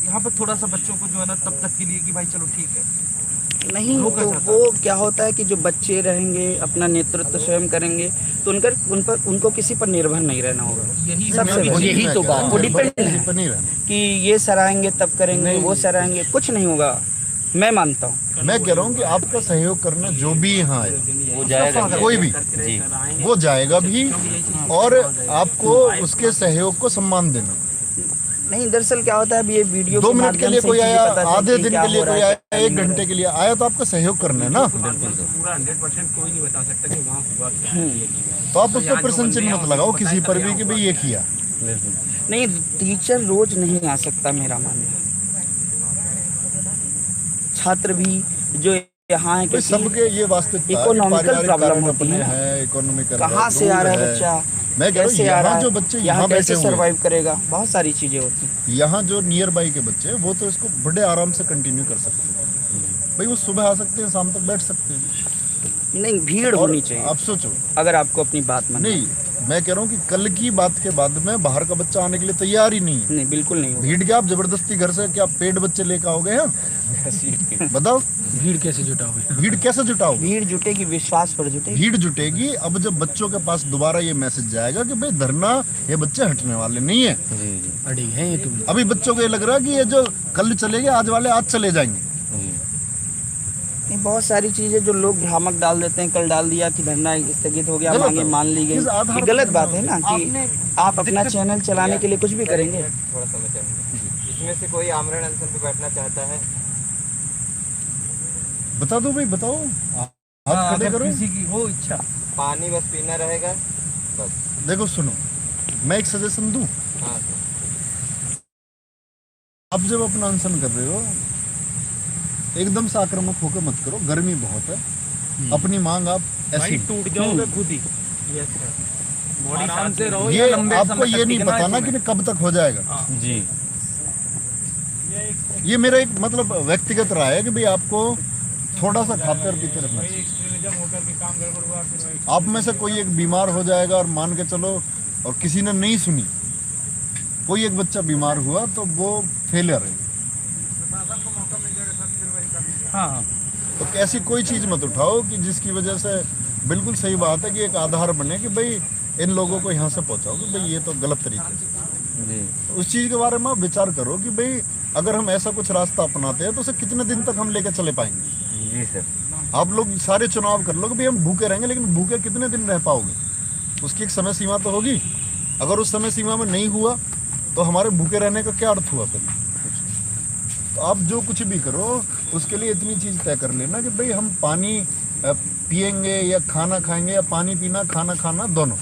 Speaker 3: यहाँ पर थोड़ा सा बच्चों को जो है ना तब तक के लिए कि भाई चलो ठीक है,
Speaker 6: नहीं तो वो क्या होता है कि जो बच्चे रहेंगे, अपना नेतृत्व स्वयं करेंगे, तो उनको किसी पर निर्भर नहीं रहना होगा।
Speaker 1: यही तो बात
Speaker 6: वो डिपेंड है कि ये सराहेंगे तब करेंगे, वो सराहेंगे, कुछ नहीं होगा। मैं मानता हूँ,
Speaker 1: मैं कह रहा हूँ कि आपका सहयोग करना जो भी यहाँ आए,
Speaker 7: वो जाएगा,
Speaker 1: कोई भी
Speaker 7: जी
Speaker 1: वो जाएगा भी, और आपको उसके सहयोग को सम्मान देना।
Speaker 6: नहीं, दरअसल क्या होता है, अब ये वीडियो
Speaker 1: 2 मिनट के लिए कोई आया, आधे दिन के लिए कोई
Speaker 6: है।
Speaker 1: आया, 1 घंटे के लिए आया, तो आपका सहयोग करना है ना।
Speaker 4: पूरा 100% कोई नहीं बता सकता कि वहाँ हुआ क्या है।
Speaker 1: तो आप उस पर प्रश्न चिन्ह मत लगाओ किसी पर भी कि भाई ये किया।
Speaker 6: नहीं, टीचर रोज नहीं आ सकता, मेरा मानना है। छात्र भी जो यहाँ है,
Speaker 1: सबके ये वास्तविकता
Speaker 6: इकोनॉमिकल प्रॉब्लम होती है,
Speaker 1: इकोनॉमिक
Speaker 6: कहाँ से आ रहा है बच्चा,
Speaker 1: मैं कह रहा हूँ यहाँ जो बच्चे यहाँ
Speaker 6: कैसे
Speaker 1: बैठे हुए
Speaker 6: सरवाइव करेगा, बहुत सारी चीजें होती हैं।
Speaker 1: यहाँ जो नियर बाई के बच्चे हैं, वो तो इसको बड़े आराम से कंटिन्यू कर सकते हैं भाई। वो सुबह आ सकते हैं, शाम तक बैठ सकते हैं।
Speaker 6: नहीं, भीड़ होनी चाहिए।
Speaker 1: आप सोचो,
Speaker 6: अगर आपको अपनी बात माननी,
Speaker 1: नहीं मैं कह रहा हूँ कि कल की बात के बाद में बाहर का बच्चा आने के लिए तैयार ही नहीं है।
Speaker 6: नहीं, बिल्कुल नहीं होगा।
Speaker 1: भीड़ क्या आप जबरदस्ती घर से क्या पेड बच्चे लेकर आओगे हैं? बताओ,
Speaker 2: भीड़ कैसे जुटाओगे?
Speaker 1: भीड़ कैसे जुटाओ?
Speaker 6: भीड़ जुटेगी, विश्वास पर जुटेगी।
Speaker 1: भीड़ जुटेगी। अब जब बच्चों के पास दोबारा ये मैसेज जाएगा कि भाई धरना, ये बच्चे हटने वाले नहीं है,
Speaker 2: अड़ी है ये तुम।
Speaker 1: अभी बच्चों को ये लग रहा है कि ये जो कल चले गए, आज वाले आज चले जाएंगे।
Speaker 6: नहीं, बहुत सारी चीजें जो लोग भ्रामक डाल देते हैं, कल डाल दिया कि धरना स्थगित हो गया, मांगे मान ली गई, ये गलत बात है ना कि आप अपना चैनल चलाने के लिए कुछ भी करेंगे।
Speaker 7: थोड़ा सा इसमें से कोई आमरण अनशन पे बैठना चाहता है?
Speaker 1: बता दो भाई, बताओ, हाथ खड़े करो।
Speaker 3: किसी की हो इच्छा,
Speaker 7: पानी बस पीना रहेगा बस।
Speaker 1: देखो सुनो, मैं एक सजेशन दूं।
Speaker 7: हाँ,
Speaker 1: अब जब अपना अनशन कर रहे हो, एकदम से आक्रामक होकर मत करो, गर्मी बहुत है। अपनी मांग आप ऐसी
Speaker 2: टूट जाओगे खुद ही। आराम से रहो,
Speaker 1: ये आपको ये नहीं पता ना कि कब तक हो जाएगा
Speaker 7: जी।
Speaker 1: ये मेरा एक मतलब व्यक्तिगत राय है कि भाई आपको थोड़ा सा खाते और पीते रखना चाहिए। आप में से कोई एक बीमार हो जाएगा और मान के चलो, और किसी ने नहीं सुनी, कोई एक बच्चा बीमार हुआ तो वो फेलियर है।
Speaker 3: हाँ,
Speaker 1: तो ऐसी कोई चीज मत उठाओ कि जिसकी वजह से, बिल्कुल सही बात है कि एक आधार बने कि भाई इन लोगों को यहाँ से पहुँचाओ कि भाई ये तो गलत तरीके से
Speaker 7: जी।
Speaker 1: तो उस चीज के बारे में आप विचार करो कि भाई अगर हम ऐसा कुछ रास्ता अपनाते हैं तो उसे कितने दिन तक हम लेकर चले पाएंगे।
Speaker 7: जी सर।
Speaker 1: आप लोग सारे चुनाव कर लो कि भाई हम भूखे रहेंगे, लेकिन भूखे कितने दिन रह पाओगे? उसकी एक समय सीमा तो होगी। अगर उस समय सीमा में नहीं हुआ तो हमारे भूखे रहने का क्या अर्थ हुआ फिर? तो आप जो कुछ भी करो उसके लिए इतनी चीज़ तय कर लेना कि भाई हम पानी पिएंगे या खाना खाएंगे, या पानी पीना खाना खाना दोनों।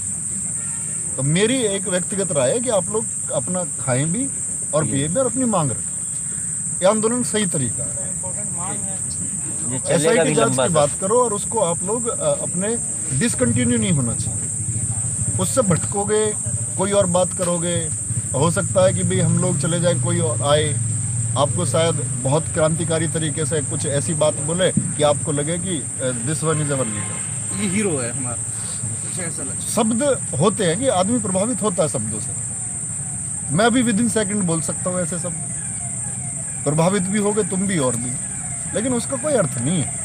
Speaker 1: तो मेरी एक व्यक्तिगत राय है कि आप लोग अपना खाएं भी और पिए भी और अपनी मांग रखें। ये आंदोलन सही तरीका है। SIT जांच की बात करो और उसको आप लोग अपने डिसकंटिन्यू नहीं होना चाहिए। उससे भटकोगे, कोई और बात करोगे, हो सकता है कि भाई हम लोग चले जाए, कोई और आए, आपको शायद बहुत क्रांतिकारी तरीके से कुछ ऐसी बात बोले कि आपको लगे कि this one is our leader,
Speaker 3: ये हीरो है हमारा।
Speaker 1: शब्द होते हैं कि आदमी प्रभावित होता है शब्दों से। मैं भी विदिन सेकंड बोल सकता हूँ ऐसे शब्द, प्रभावित भी होगे तुम भी और भी, लेकिन उसका कोई अर्थ नहीं है।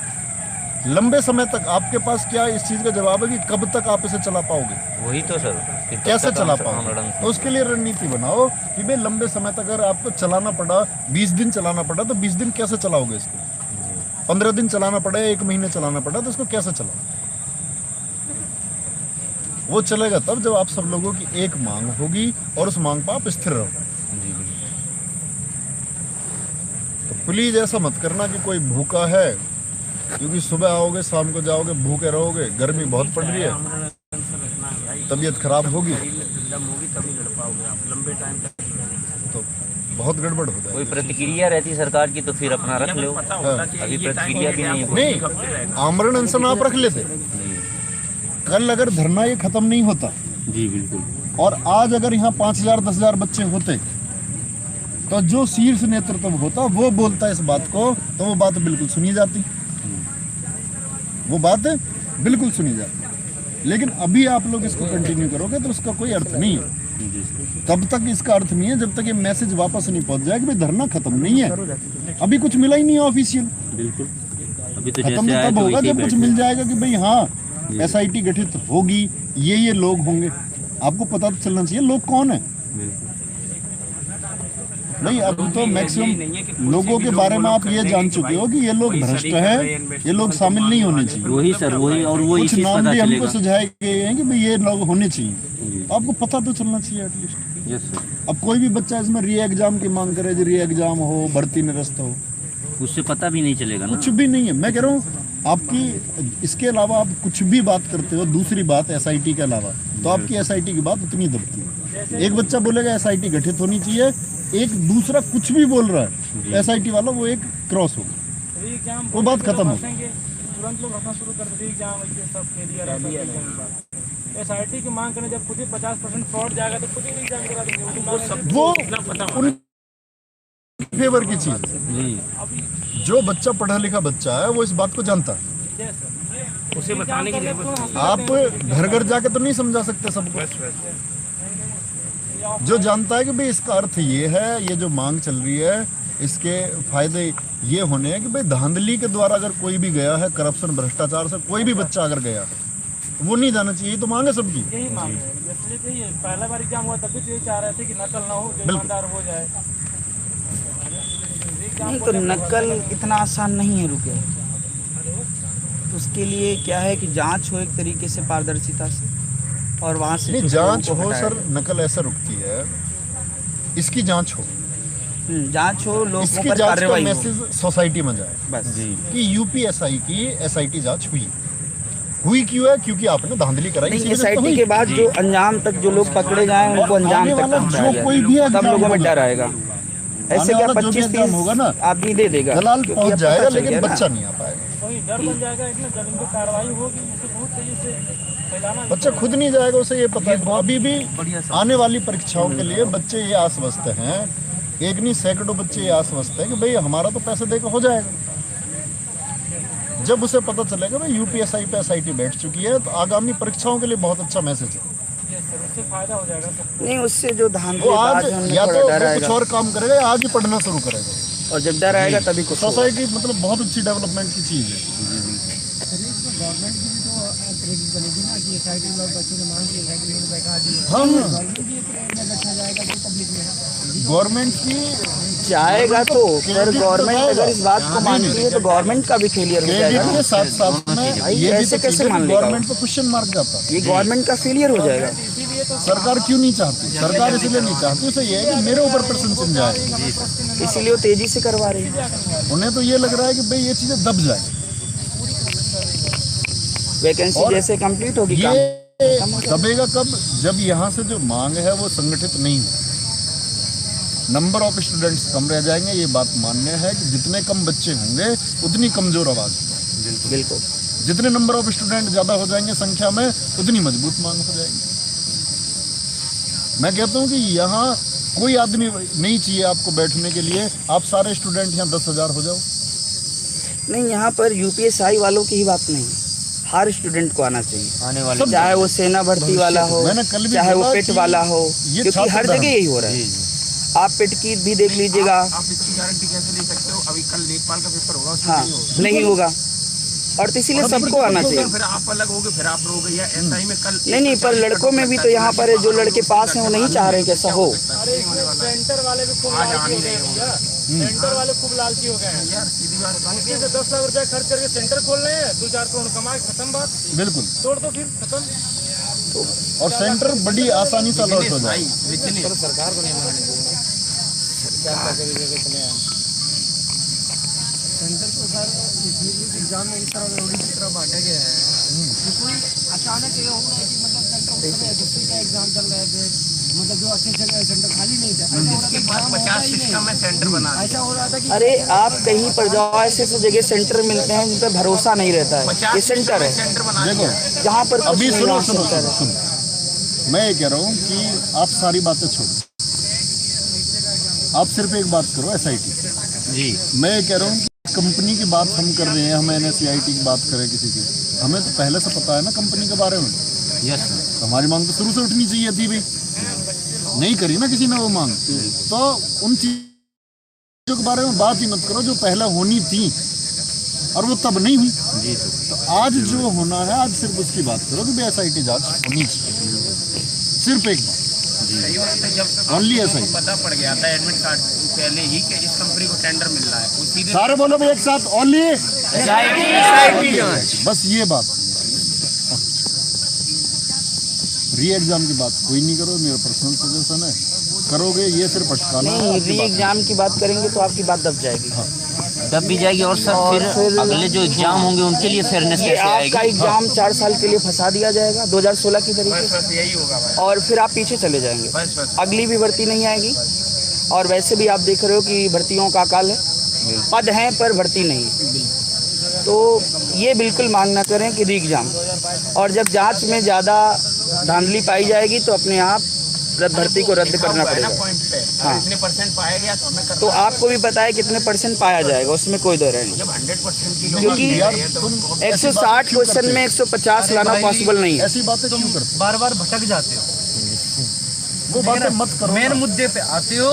Speaker 1: लंबे समय तक आपके पास क्या इस चीज का जवाब है कि कब तक आप इसे चला पाओगे?
Speaker 7: वही तो सर,
Speaker 1: कैसे चला पाओगे? तो उसके लिए रणनीति बनाओ कि भाई लंबे समय तक अगर आपको चलाना पड़ा, 20 दिन चलाना पड़ा, तो 20 दिन कैसे चलाओगे इसको? 15 दिन चलाना पड़ा, 1 महीने चलाना पड़ा, तो इसको कैसे चलाओ? वो चलेगा तब जब आप सब लोगों की एक मांग होगी और उस मांग पर आप स्थिर रहो। तो प्लीज ऐसा मत करना कि कोई भूखा है, क्योंकि सुबह आओगे शाम को जाओगे, भूखे रहोगे, गर्मी बहुत पड़ रही है, तबीयत खराब होगी,
Speaker 4: तभी लड़ पाओगे आप लंबे टाइम तक।
Speaker 1: तो बहुत गड़बड़ हो
Speaker 7: कोई
Speaker 1: जाएगी।
Speaker 7: प्रतिक्रिया रहती सरकार की तो फिर अपना रख लो, अभी प्रतिक्रिया भी नहीं है।
Speaker 1: नहीं, आमरण अनशन आप रख लेते, कल अगर धरना ये खत्म नहीं होता
Speaker 2: जी बिल्कुल,
Speaker 1: और आज अगर यहाँ 5000 10,000 बच्चे होते, तो जो शीर्ष नेतृत्व होता वो बोलता इस बात को, तो वो बात बिल्कुल सुनी जाती, वो बात बिल्कुल सुनी जाती। लेकिन अभी आप लोग इसको कंटिन्यू करोगे तो उसका कोई अर्थ नहीं है। तब तक इसका अर्थ नहीं है जब तक ये मैसेज वापस नहीं पहुंच जाए कि भाई धरना खत्म नहीं है। अभी कुछ मिला ही नहीं है ऑफिशियल,
Speaker 2: बिल्कुल अभी तो
Speaker 1: खत्म तो तब होगा जब कुछ मिल जाएगा कि भाई हाँ SIT गठित होगी, ये लोग होंगे, आपको पता तो चलना चाहिए लोग कौन है। नहीं, अब तो मैक्सिमम लोगों के बारे में आप ये जान चुके हो कि ये लोग भ्रष्ट हैं, ये लोग शामिल नहीं होने चाहिए।
Speaker 2: वही सर, वही और वो
Speaker 1: कुछ नाम भी हमको सुझाए गए हैं कि भाई ये लोग होने चाहिए, आपको पता तो चलना चाहिए एटलीस्ट।
Speaker 2: यस सर,
Speaker 1: अब कोई भी बच्चा इसमें री एग्जाम की मांग करे, जो री एग्जाम हो, भर्ती निरस्त हो,
Speaker 2: उससे पता भी नहीं चलेगा ना।
Speaker 1: कुछ भी नहीं है। मैं कह रहा हूँ आपकी इसके अलावा आप कुछ भी बात करते हो, दूसरी बात SIT के अलावा, तो आपकी SIT की बात उतनी दबती है। एक बच्चा बोलेगा SIT गठित होनी चाहिए, एक दूसरा कुछ भी बोल रहा है SIT वाला, वो एक क्रॉस हो, वो बात खत्म हो।
Speaker 5: तुरंत लोग रखना शुरू कर देते एग्जाम, ये सब फेलियर। SIT की मांग करने जब खुद ही 50% फ्रॉड जाएगा तो खुद ही एग्जाम करा देंगे।
Speaker 1: वो उन फेवर की चीज है। जो बच्चा पढ़ा लिखा बच्चा है वो इस बात को जानता है,
Speaker 4: उसे बताने की जरूरत
Speaker 1: आप घर घर जाके तो नहीं समझा सकते सबको। जो जानता है कि भाई इसका अर्थ ये है, ये जो मांग चल रही है इसके फायदे ये होने हैं कि भाई धांधली के द्वारा अगर कोई भी गया है, करप्शन भ्रष्टाचार से कोई भी बच्चा अगर गया है, वो नहीं जाना चाहिए। तो मांग है सबकी,
Speaker 5: यही मांग है। जैसे ये पहला बार एग्जाम हुआ तब भी तो यही चाह रहे थे कि नकल ना हो, जो ईमानदार हो जाए।
Speaker 6: नहीं तो नकल इतना आसान नहीं है रुके, उसके लिए क्या है कि जांच हो एक तरीके से पारदर्शिता से, और वहाँ से
Speaker 1: नहीं जांच हो सर, नकल ऐसा रुकती है, इसकी जांच हो,
Speaker 6: जांच हो, लोगों
Speaker 1: इसकी
Speaker 6: पर
Speaker 1: जांच का
Speaker 6: कार्रवाई हो,
Speaker 1: मैसेज सोसाइटी में जाए
Speaker 6: बस
Speaker 1: कि UPSI की SIT जांच हुई क्यों है? क्योंकि आपने धांधली कराई।
Speaker 6: नहीं, SIT के बाद जो अंजाम तक जो लोग पकड़े जाएं उनको अंजाम तक पहुंचाया
Speaker 1: जो कोई भी
Speaker 6: जाए, तब लोगों में
Speaker 1: एग्जाम
Speaker 6: डर आएगा। ऐसे क्या 25-30
Speaker 1: होगा ना,
Speaker 6: आदमी दे देगा,
Speaker 1: दलाल
Speaker 6: क्योंकि
Speaker 1: पहुंच
Speaker 6: अब
Speaker 1: जाएगा
Speaker 6: पता चल
Speaker 1: लेकिन
Speaker 6: गया ना।
Speaker 1: बच्चा नहीं आ पाएगा।
Speaker 5: वही डर बन जाएगा, एक ना जब इनको कार्रवाई होगी इसे बहुत तेजी से फैलाना।
Speaker 1: बच्चा खुद नहीं जाएगा, उसे ये पता है। अभी भी आने वाली परीक्षाओं के लिए बच्चे ये आश्वस्त हैं, एक नहीं सैकड़ों बच्चे ये आश्वस्त हैं कि भाई हमारा तो पैसे देकर हो जाएगा। जब उसे पता चलेगा भाई UPSI पे SIT बैठ चुकी है, तो आगामी परीक्षाओं के लिए बहुत अच्छा मैसेज है।
Speaker 5: उससे फायदा हो जाएगा सबको।
Speaker 6: नहीं, उससे जो
Speaker 1: वो आज
Speaker 6: धांधलीबाज हैं
Speaker 1: या
Speaker 6: उनमें
Speaker 1: तो
Speaker 6: थोड़ा डर
Speaker 1: वो कुछ
Speaker 6: आएगा,
Speaker 1: और काम करेगा, आज ही पढ़ना शुरू करेगा,
Speaker 6: और जब डर आएगा तभी कुछ होगा।
Speaker 1: सोसाइटी मतलब बहुत अच्छी डेवलपमेंट की चीज है। हम गवर्नमेंट की
Speaker 6: जाएगा तो पर गवर्नमेंट अगर इस बात को मानती है तो गवर्नमेंट का भी फेलियर हो
Speaker 1: क्रेडिट
Speaker 6: जाएगा
Speaker 1: के साथ साथ में ये भी
Speaker 6: ऐसे
Speaker 1: तो
Speaker 6: कैसे
Speaker 1: चीज़ है
Speaker 6: मान
Speaker 1: कि
Speaker 6: लेगा
Speaker 1: गवर्नमेंट पे क्वेश्चन मार्क जाता है।
Speaker 6: ये गवर्नमेंट का फेलियर हो जाएगा।
Speaker 1: सरकार क्यों नहीं चाहती? सरकार इसलिए नहीं चाहती, उसे ये है कि मेरे ऊपर प्रश्न चिन्ह जाए,
Speaker 6: इसीलिए वो तेजी से करवा रही है।
Speaker 1: उन्हें तो ये लग रहा है कि भाई ये चीजें दब जाए,
Speaker 6: वैकेंसी
Speaker 1: और
Speaker 6: जैसे कंप्लीट होगी काम
Speaker 1: ये दबेगा कब? जब यहाँ से जो मांग है वो संगठित नहीं हो, नंबर ऑफ स्टूडेंट्स कम रह जाएंगे। ये बात मान्य है कि जितने कम बच्चे होंगे उतनी कमजोर आवाज,
Speaker 6: बिल्कुल
Speaker 1: जितने नंबर ऑफ स्टूडेंट ज्यादा हो जाएंगे संख्या में उतनी मजबूत मांग हो जाएगी। मैं कहता हूँ कि यहाँ कोई आदमी नहीं चाहिए आपको बैठने के लिए, आप सारे स्टूडेंट यहाँ 10,000 हो जाओ।
Speaker 6: नहीं, यहाँ पर UPSI वालों की ही बात नहीं, हर स्टूडेंट को आना चाहिए,
Speaker 7: आने वाले
Speaker 6: चाहे वो सेना भर्ती वाला हो,
Speaker 1: मैंने कल भी
Speaker 6: चाहे वो
Speaker 1: बोला
Speaker 6: पेट
Speaker 1: कि
Speaker 6: वाला हो,
Speaker 1: ये
Speaker 6: क्योंकि
Speaker 1: छात्र
Speaker 6: हर
Speaker 1: धर्म-
Speaker 6: जगह यही हो रहा है। आप पेट की भी देख लीजिएगा,
Speaker 4: आप इसकी गारंटी कैसे ले सकते हो? अभी कल लेखपाल का पेपर होगा, उसमें
Speaker 6: हाँ
Speaker 4: नहीं होगा।
Speaker 6: नहीं होगा, और तो इसीलिए सबको आना चाहिए।
Speaker 4: फिर आप अलग होगे, फिर आप रहोगे, या ऐसा ही में कल
Speaker 6: नहीं, पर लड़कों में भी तो यहाँ पर जो लड़के पास हैं वो नहीं चाह रहे कि ऐसा हो।
Speaker 5: सेंटर वाले भी खूब लालची हो गए हैं भैया, सेंटर वाले खूब लालची हो गए हैं यार। सीधी बात, 10 लाख रुपया खर्च करके सेंटर खोल रहे हैं, 2-4 करोड़ कमाए, खत्म बात,
Speaker 1: बिल्कुल
Speaker 5: तोड़ दो फिर, खत्म।
Speaker 1: और सेंटर बड़ी आसानी से अलर्ट हो जाए।
Speaker 3: सरकार को नहीं माननी चाहिए।
Speaker 7: सेंटर तो सर एग्जाम में इस तरह बांटा गया है कि कोई अचानक ये हो रहा है कि मतलब सेंटर दूसरी का एग्जाम चल रहा है, फिर मतलब जो अच्छे जगह सेंटर खाली नहीं था,
Speaker 4: इसके बाद 50 सिस्टम में सेंटर बना
Speaker 7: ऐसा हो रहा था कि
Speaker 6: अरे आप कहीं पर जाओ, ऐसे ऐसे जगह सेंटर मिलते हैं जिन पर भरोसा नहीं रहता है। ये सेंटर है
Speaker 4: सेंटर बना
Speaker 1: देखो
Speaker 6: जहाँ पर कुछ
Speaker 1: अभी
Speaker 6: नहीं,
Speaker 1: सुनो
Speaker 6: वहाँ
Speaker 1: सुनो
Speaker 6: सेंटर है।
Speaker 1: सुनो, मैं ये कह रहा हूँ कि आप सारी बातें छोड़ो, आप सिर्फ एक बात करो SIT जी। मैं ये कह रहा हूँ कि कंपनी की बात हम कर रहे हैं, हम NSCIT की बात करें किसी की, हमें तो पहले से पता है ना कंपनी के बारे में।
Speaker 2: यस
Speaker 1: तो हमारी मांग तो शुरू से उठनी चाहिए थी भाई, नहीं करी ना किसी ने वो मांग, तो उन चीजों के बारे में बात ही मत करो जो पहले होनी थी और वो तब नहीं हुई। तो आज जो होना है, आज सिर्फ उसकी बात करो कि SIT जांच होनी चाहिए, सिर्फ एक बात।
Speaker 4: सही बात है, जब तक
Speaker 1: ओनली ऐसा ही
Speaker 4: पता पड़ गया था एडमिट कार्ड पहले ही कि इस कंपनी को टेंडर मिल रहा है, उसी दिन
Speaker 1: सारे बोलो भाई एक साथ, ओनली बस ये बात। री एग्जाम की बात कोई नहीं करो, मेरा पर्सनल सजेशन है, करोगे ये सिर्फ अटकाना है।
Speaker 6: नहीं, री एग्जाम की बात करेंगे तो आपकी बात दब जाएगी।
Speaker 8: दब भी जाएगी और सर फिर अगले जो एग्जाम होंगे उनके लिए फेयरनेस
Speaker 6: ये
Speaker 8: कैसे
Speaker 6: आपका
Speaker 8: आएगी?
Speaker 6: एग्जाम 4 साल के लिए फंसा दिया जाएगा 2016 की तरीके से,
Speaker 4: बस यही होगा भाई।
Speaker 6: और फिर आप पीछे चले जाएंगे,
Speaker 4: बस
Speaker 6: अगली भी भर्ती नहीं आएगी। और वैसे भी आप देख रहे हो कि भर्तियों का अकाल है, पद हैं पर भर्ती नहीं है। तो ये बिल्कुल मांग ना करें कि री एग्जाम, और जब जांच में ज़्यादा धांधली पाई जाएगी तो अपने आप भर्ती को रद्द करना पड़ेगा।
Speaker 4: पॉइंट पे
Speaker 6: हाँ।
Speaker 4: इतने परसेंट पाया गया तो हमें
Speaker 6: तो आपको भी पता है कितने % पाया जाएगा, उसमें कोई दो नहीं,
Speaker 4: जब 100% की
Speaker 6: क्योंकि
Speaker 1: यार तुम
Speaker 6: 160 क्वेश्चन में 150 लाना पॉसिबल नहीं है।
Speaker 1: ऐसी बातें क्यों करते
Speaker 3: बार बार भटक जाते हो,
Speaker 1: हो? वो बातें मत करो
Speaker 3: मेन
Speaker 1: ना।
Speaker 3: मुद्दे पे आते हो,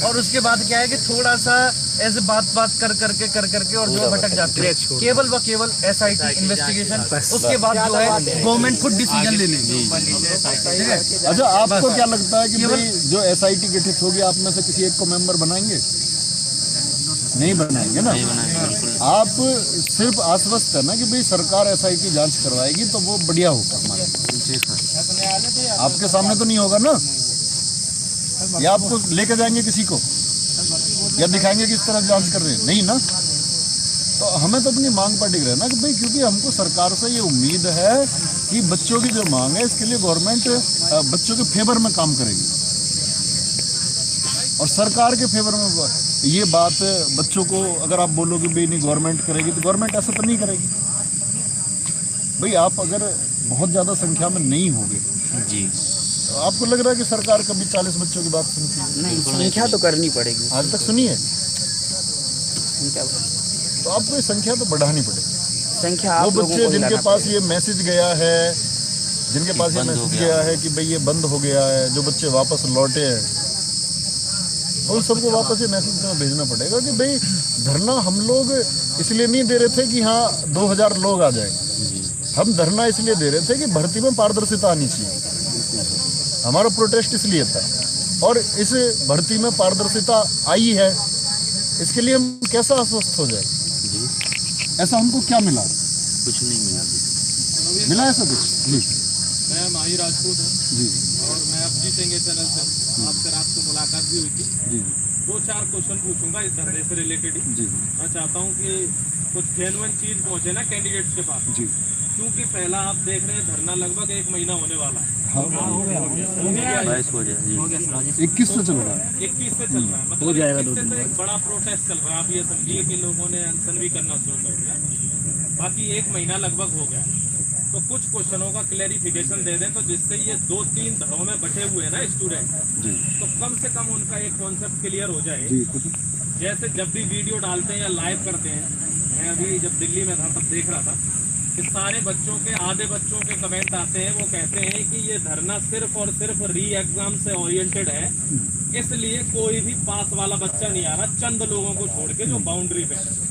Speaker 3: और उसके बाद क्या है कि थोड़ा सा ऐसे बात कर करके और जो भटक जाते हो, केवल व केवल SIT इन्वेस्टिगेशन, उसके बाद जो है गवर्नमेंट खुद डिसीजन ले लेगी। ठीक है,
Speaker 1: अच्छा आपको क्या लगता है कि भाई जो SIT गठित होगी आप में से किसी एक को मेंबर बनाएंगे? नहीं बनाएंगे ना। आप सिर्फ आश्वस्त है ना कि भाई सरकार SIT जांच करवाएगी तो वो बढ़िया होगा हमारे, आपके सामने तो नहीं होगा ना, या आपको लेके जाएंगे किसी को, या दिखाएंगे किस तरह जांच कर रहे हैं, नहीं ना। तो हमें तो अपनी मांग पर टिक रहना कि भाई, क्योंकि हमको सरकार से ये उम्मीद है कि बच्चों की जो मांग है इसके लिए गवर्नमेंट बच्चों के फेवर में काम करेगी, और सरकार के फेवर में ये बात बच्चों को अगर आप बोलोगे भाई नहीं गवर्नमेंट करेगी, तो गवर्नमेंट ऐसा तो नहीं करेगी भाई। आप अगर बहुत ज़्यादा संख्या में नहीं होगे
Speaker 8: जी,
Speaker 1: तो आपको लग रहा है कि सरकार कभी 40 बच्चों की बात सुनती है?
Speaker 6: नहीं, संख्या तो करनी पड़ेगी।
Speaker 1: आज तक सुनी है?
Speaker 6: संख्या
Speaker 1: तो आपको ये संख्या तो बढ़ानी पड़ेगी।
Speaker 6: संख्या
Speaker 1: वो
Speaker 6: आप लोगों
Speaker 1: बच्चे
Speaker 6: को
Speaker 1: जिनके
Speaker 6: हिलाना
Speaker 1: पास ये मैसेज गया है, जिनके पास ये मैसेज गया है कि भाई ये बंद हो गया है, जो बच्चे वापस लौटे हैं, उन सबको वापस ये मैसेज में भेजना पड़ेगा कि भाई धरना हम लोग इसलिए नहीं दे रहे थे कि हाँ 2000 लोग आ जाए, हम धरना इसलिए दे रहे थे कि भर्ती में पारदर्शिता आनी चाहिए। हमारा प्रोटेस्ट इसलिए था, और इस भर्ती में पारदर्शिता आई है, इसके लिए हम कैसा आश्वस्त हो जाए? ऐसा हमको क्या मिला?
Speaker 8: कुछ नहीं मिला।
Speaker 1: मिला ऐसा कुछ? जी
Speaker 5: मैं माही राजपूत हूँ
Speaker 1: जी
Speaker 5: और मैं अब जीतेंगे चैनल से आपसे रात को मुलाकात भी हुई थी।
Speaker 1: जी
Speaker 5: 2-4 क्वेश्चन पूछूंगा इस धरने से रिलेटेड ही।
Speaker 1: जी
Speaker 5: मैं चाहता हूँ कि कुछ जेन्युइन चीज पहुँचे ना कैंडिडेट्स के पास,
Speaker 1: जी।
Speaker 5: क्योंकि पहला आप देख रहे हैं धरना लगभग 1 महीना होने वाला है।
Speaker 1: हाँ,
Speaker 5: हो गया
Speaker 8: 22 हो जाए जी।
Speaker 1: 21 से चल रहा है।
Speaker 5: 21 से चल रहा है, मतलब 21 से तो एक बड़ा प्रोटेस्ट चल रहा है। आप ये समझिए कि लोगों ने अनशन भी करना शुरू कर दिया, बाकी 1 महीना लगभग हो गया। तो कुछ क्वेश्चनों का क्लैरिफिकेशन दे दें, तो जिससे ये 2-3 धड़ों में बटे हुए ना स्टूडेंट, तो कम से कम उनका एक कॉन्सेप्ट क्लियर हो जाए। जैसे जब भी वीडियो डालते हैं या लाइव करते हैं, मैं अभी जब दिल्ली में था तब देख रहा था कि सारे बच्चों के, आधे बच्चों के कमेंट आते हैं, वो कहते हैं कि ये धरना सिर्फ और सिर्फ री एग्जाम से ओरिएंटेड है, इसलिए कोई भी पास वाला बच्चा नहीं आ रहा, चंद लोगों को छोड़ के जो बाउंड्री पे है।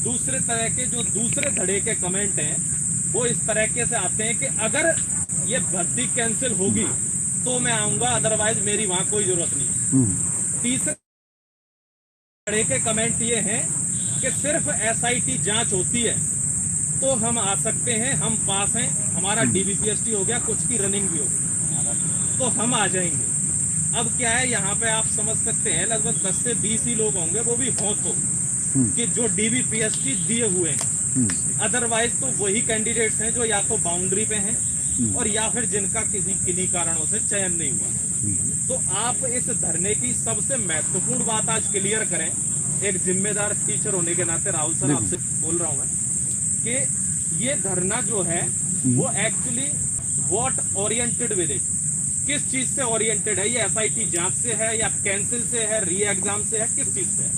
Speaker 9: दूसरे तरह के जो दूसरे धड़े के कमेंट हैं वो इस तरीके से आते हैं कि अगर ये भर्ती कैंसिल होगी तो मैं आऊंगा, अदरवाइज मेरी वहां कोई जरूरत नहीं। तीसरे धड़े के कमेंट ये हैं कि सिर्फ SIT जांच होती है तो हम आ सकते हैं, हम पास हैं, हमारा DBPST हो गया, कुछ की रनिंग भी हो गई तो हम आ जाएंगे। अब क्या है, यहाँ पे आप समझ सकते हैं लगभग 10 से 20 ही लोग होंगे, वो भी हो तो कि जो DBPST दिए हुए हैं, अदरवाइज तो वही कैंडिडेट्स हैं जो या तो बाउंड्री पे हैं और या फिर जिनका किन्हीं कारणों से चयन नहीं हुआ। तो आप इस धरने की सबसे महत्वपूर्ण बात आज क्लियर करें, एक जिम्मेदार टीचर होने के नाते राहुल सर आपसे बोल रहा हूँ मैं कि ये धरना जो है वो actually what oriented with it, किस चीज से ओरिएंटेड है, ये SIT जांच से है या कैंसिल से है, री एग्जाम से है, किस चीज से है?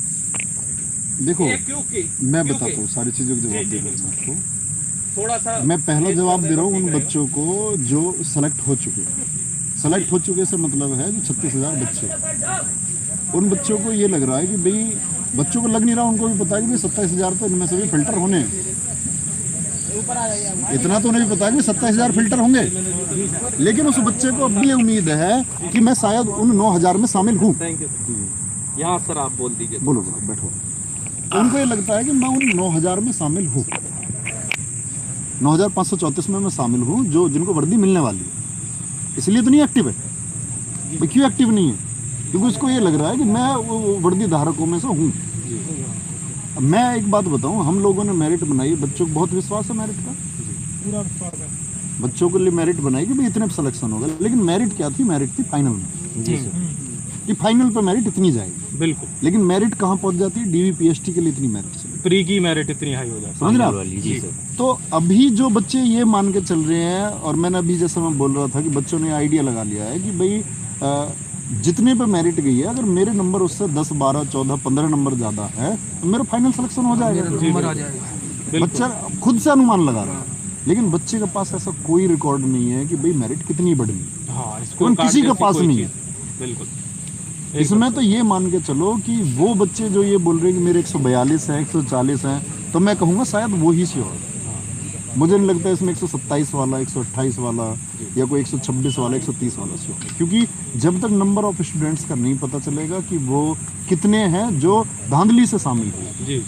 Speaker 1: देखो
Speaker 9: क्योंकि
Speaker 1: मैं बताता हूँ सारी चीजों के जवाब दे रहा हूँ आपको।
Speaker 9: थोड़ा सा
Speaker 1: मैं पहला जवाब दे रहा हूँ उन बच्चों को जो सेलेक्ट हो चुके हैं। सेलेक्ट हो चुके से मतलब है जो 36,000 बच्चे, उन बच्चों को ये लग रहा है कि भाई, बच्चों को लग नहीं रहा, उनको भी पता है कि भाई 27,000 तो इनमें से भी फिल्टर होने हैं। इतना तो उन्हें भी पता है कि 27,000 फिल्टर होंगे, लेकिन उस बच्चे को अब भी उम्मीद है कि मैं शायद उन 9,000 में शामिल हूँ।
Speaker 9: यहाँ सर आप बोल दीजिए।
Speaker 1: बोलो बैठो। उनको ये लगता है कि मैं उन 9,000 में शामिल हूँ, 9,534 में मैं शामिल हूँ जो जिनको वर्दी मिलने वाली है। इसलिए तो नहीं एक्टिव है भाई। क्यों एक्टिव नहीं है? क्योंकि उसको ये लग रहा है कि मैं वो वर्दी धारकों में से हूँ। अब मैं एक बात बताऊँ, हम लोगों ने मेरिट बनाई, बच्चों को बहुत विश्वास है मेरिट का, पूरा विश्वास है बच्चों के लिए। मेरिट बनाई कि भाई इतने सिलेक्शन होगा, लेकिन मेरिट क्या थी? मेरिट थी फाइनल में कि फाइनल पे मेरिट इतनी जाएगी।
Speaker 9: बिल्कुल।
Speaker 1: लेकिन मेरिट कहाँ पहुँच जाती है? DBPST के लिए इतनी मेरिट,
Speaker 9: प्री की मेरिट इतनी हाई हो जाती है,
Speaker 1: समझ रहे हैं? तो अभी जो बच्चे ये मान के चल रहे हैं, और मैंने अभी जैसे मैं बोल रहा था कि बच्चों ने आइडिया लगा लिया है कि भाई जितने पे मेरिट गई है, अगर मेरे नंबर उससे 10, 12, 14, 15 नंबर ज़्यादा है तो मेरा फाइनल सिलेक्शन हो जाएगा। बच्चा खुद से अनुमान लगा रहा है, लेकिन बच्चे के पास ऐसा कोई रिकॉर्ड नहीं है कि भाई मेरिट कितनी बढ़नी है, किसी के पास नहीं है।
Speaker 9: बिल्कुल।
Speaker 1: इसमें तो ये मान के चलो कि वो बच्चे जो ये बोल रहे हैं कि मेरे 142 हैं, 140 हैं, तो मैं कहूँगा शायद वो ही से होगा। मुझे नहीं लगता इसमें 127 वाला, 128 वाला या कोई 126 वाला, 130 वाला से होगा, क्योंकि जब तक नंबर ऑफ स्टूडेंट्स का नहीं पता चलेगा कि वो कितने हैं जो धांधली से शामिल हुए।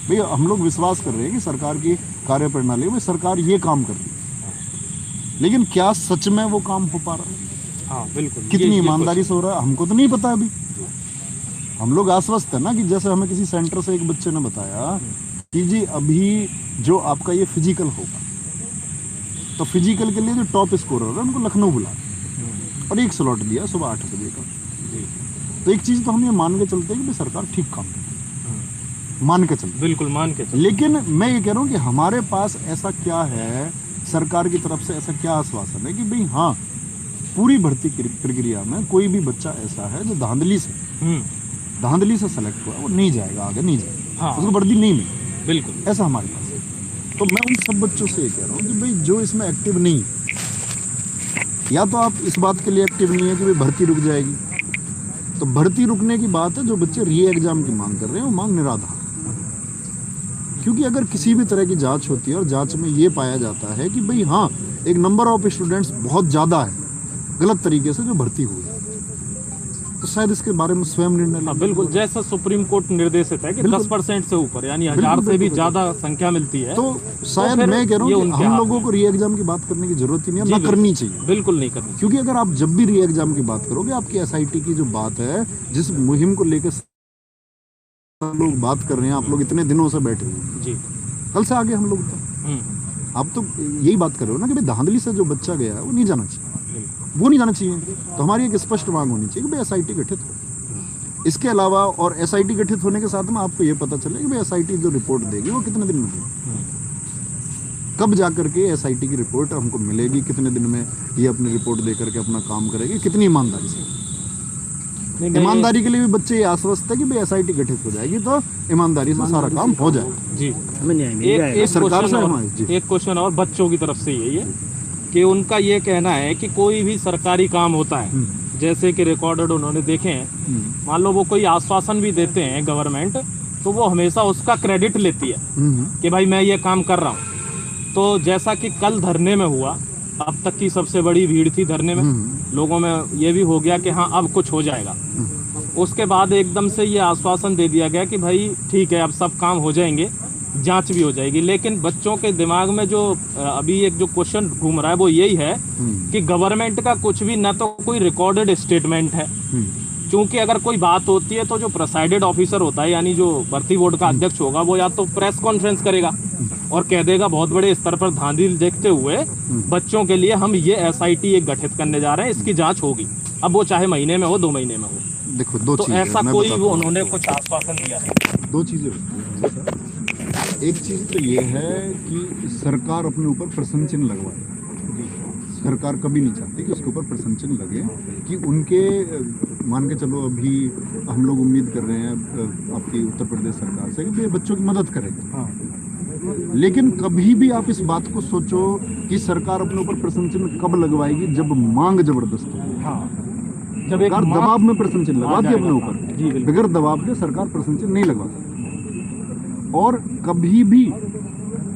Speaker 1: भैया हम लोग विश्वास कर रहे हैं कि सरकार की कार्य प्रणाली में सरकार ये काम कर रही है, लेकिन क्या सच में वो काम हो पा रहा है?
Speaker 9: हाँ बिल्कुल।
Speaker 1: कितनी ईमानदारी से हो रहा है हमको तो नहीं पता अभी। हम लोग आश्वस्त है ना कि जैसे हमें किसी सेंटर से एक बच्चे ने बताया कि जी अभी जो आपका ये फिजिकल होगा, तो फिजिकल के लिए जो टॉप स्कोरर है उनको लखनऊ बुला और एक स्लॉट दिया सुबह 8 बजे का। तो एक चीज़ तो हम ये मान के चलते हैं कि सरकार ठीक काम करे, मान के चलते,
Speaker 9: बिल्कुल मान के चलते।
Speaker 1: लेकिन मैं ये कह रहा हूँ कि हमारे पास ऐसा क्या है, सरकार की तरफ से ऐसा क्या आश्वासन है कि भाई हाँ पूरी भर्ती प्रक्रिया में कोई भी बच्चा ऐसा है जो धांधली से सेलेक्ट हुआ वो नहीं जाएगा, आगे नहीं जाएगा, हाँ। उसको वर्दी नहीं मिलेगी।
Speaker 9: बिल्कुल
Speaker 1: ऐसा हमारे पास है। तो मैं उन सब बच्चों से ये कह रहा हूँ कि भाई जो इसमें एक्टिव नहीं, या तो आप इस बात के लिए एक्टिव नहीं है कि भाई भर्ती रुक जाएगी, तो भर्ती रुकने की बात है। जो बच्चे री एग्जाम की मांग कर रहे हैं वो मांग निराधार, क्योंकि अगर किसी भी तरह की जांच होती है और जांच में ये पाया जाता है कि भाई हाँ एक नंबर ऑफ स्टूडेंट्स बहुत ज़्यादा है गलत तरीके से जो भर्ती हुई, तो शायद इसके बारे में स्वयं निर्णय लें।
Speaker 9: बिल्कुल, जैसा सुप्रीम कोर्ट निर्देशित है कि 10% से ऊपर यानी 1000 से भी ज्यादा संख्या मिलती है,
Speaker 1: तो शायद मैं कह रहा हूँ कि हम लोगों को री एग्जाम की बात करने की जरूरत ही नहीं है, ना करनी चाहिए।
Speaker 9: बिल्कुल नहीं करनी,
Speaker 1: क्योंकि अगर आप जब भी री एग्जाम की बात करोगे, आपकी SIT की जो बात है, जिस मुहिम को लेकर लोग बात कर रहे हैं, आप लोग इतने दिनों से बैठे हुए जी, कल से आगे हम लोग आप तो यही बात कर रहे हो ना कि भाई धांधली से जो बच्चा गया है वो नहीं जाना चाहिए, वो नहीं जाना चाहिए। तो हमारी एक स्पष्ट मांग होनी चाहिए कि भाई SIT गठित हो। इसके अलावा और SIT गठित होने के साथ में आपको ये पता चले कि भाई SIT जो रिपोर्ट देगी वो कितने दिन में देगी, कब जाकर के SIT की रिपोर्ट हमको मिलेगी, कितने दिन में ये अपनी रिपोर्ट दे करके अपना काम करेगी, कितनी ईमानदारी से। ईमानदारी के लिए भी बच्चे आश्वस्त है कि भाई SIT गठित हो जाएगी तो ईमानदारी से सारा काम हो जाएगा
Speaker 9: जी।
Speaker 1: एक सरकार से
Speaker 9: एक क्वेश्चन और बच्चों की तरफ से यही है कि उनका ये कहना है कि कोई भी सरकारी काम होता है, जैसे कि रिकॉर्डेड उन्होंने देखे हैं, मान लो वो कोई आश्वासन भी देते हैं गवर्नमेंट, तो वो हमेशा उसका क्रेडिट लेती है कि भाई मैं ये काम कर रहा हूँ। तो जैसा कि कल धरने में हुआ, अब तक की सबसे बड़ी भीड़ थी धरने में, लोगों में ये भी हो गया कि हाँ अब कुछ हो जाएगा। उसके बाद एकदम से ये आश्वासन दे दिया गया कि भाई ठीक है अब सब काम हो जाएंगे, जांच भी हो जाएगी। लेकिन बच्चों के दिमाग में जो अभी एक जो क्वेश्चन घूम रहा है वो यही है कि गवर्नमेंट का कुछ भी ना तो कोई रिकॉर्डेड स्टेटमेंट है, क्योंकि अगर कोई बात होती है तो जो प्रेसाइडेड ऑफिसर होता है यानी जो भर्ती बोर्ड का अध्यक्ष होगा वो या तो प्रेस कॉन्फ्रेंस करेगा और कह देगा बहुत बड़े स्तर पर धांधली देखते हुए बच्चों के लिए हम ये SIT एक गठित करने जा रहे हैं, इसकी जांच होगी। अब वो चाहे महीने में हो 2 महीने में हो।
Speaker 1: देखो दो चीज़
Speaker 9: ऐसा कोई वो उन्होंने कुछ आश्वासन दिया है।
Speaker 1: 2 चीज़ें। एक चीज़ तो ये है कि सरकार अपने ऊपर प्रश्न चिन्ह लगवाए। सरकार कभी नहीं चाहती कि उसके ऊपर प्रश्न चिन्ह लगे कि उनके, मान के चलो अभी हम लोग उम्मीद कर रहे हैं आपकी उत्तर प्रदेश सरकार से कि बच्चों की मदद करेगी। लेकिन कभी भी आप इस बात को सोचो कि सरकार अपने ऊपर प्रश्न चिन्ह कब लगवाएगी, जब मांग जबरदस्त होगी। जब सरकार दबाव में प्रश्न चिन्ह लगवाती है अपने ऊपर, बगैर दबाव के सरकार प्रश्न चिन्ह नहीं लगवा सकती। और कभी भी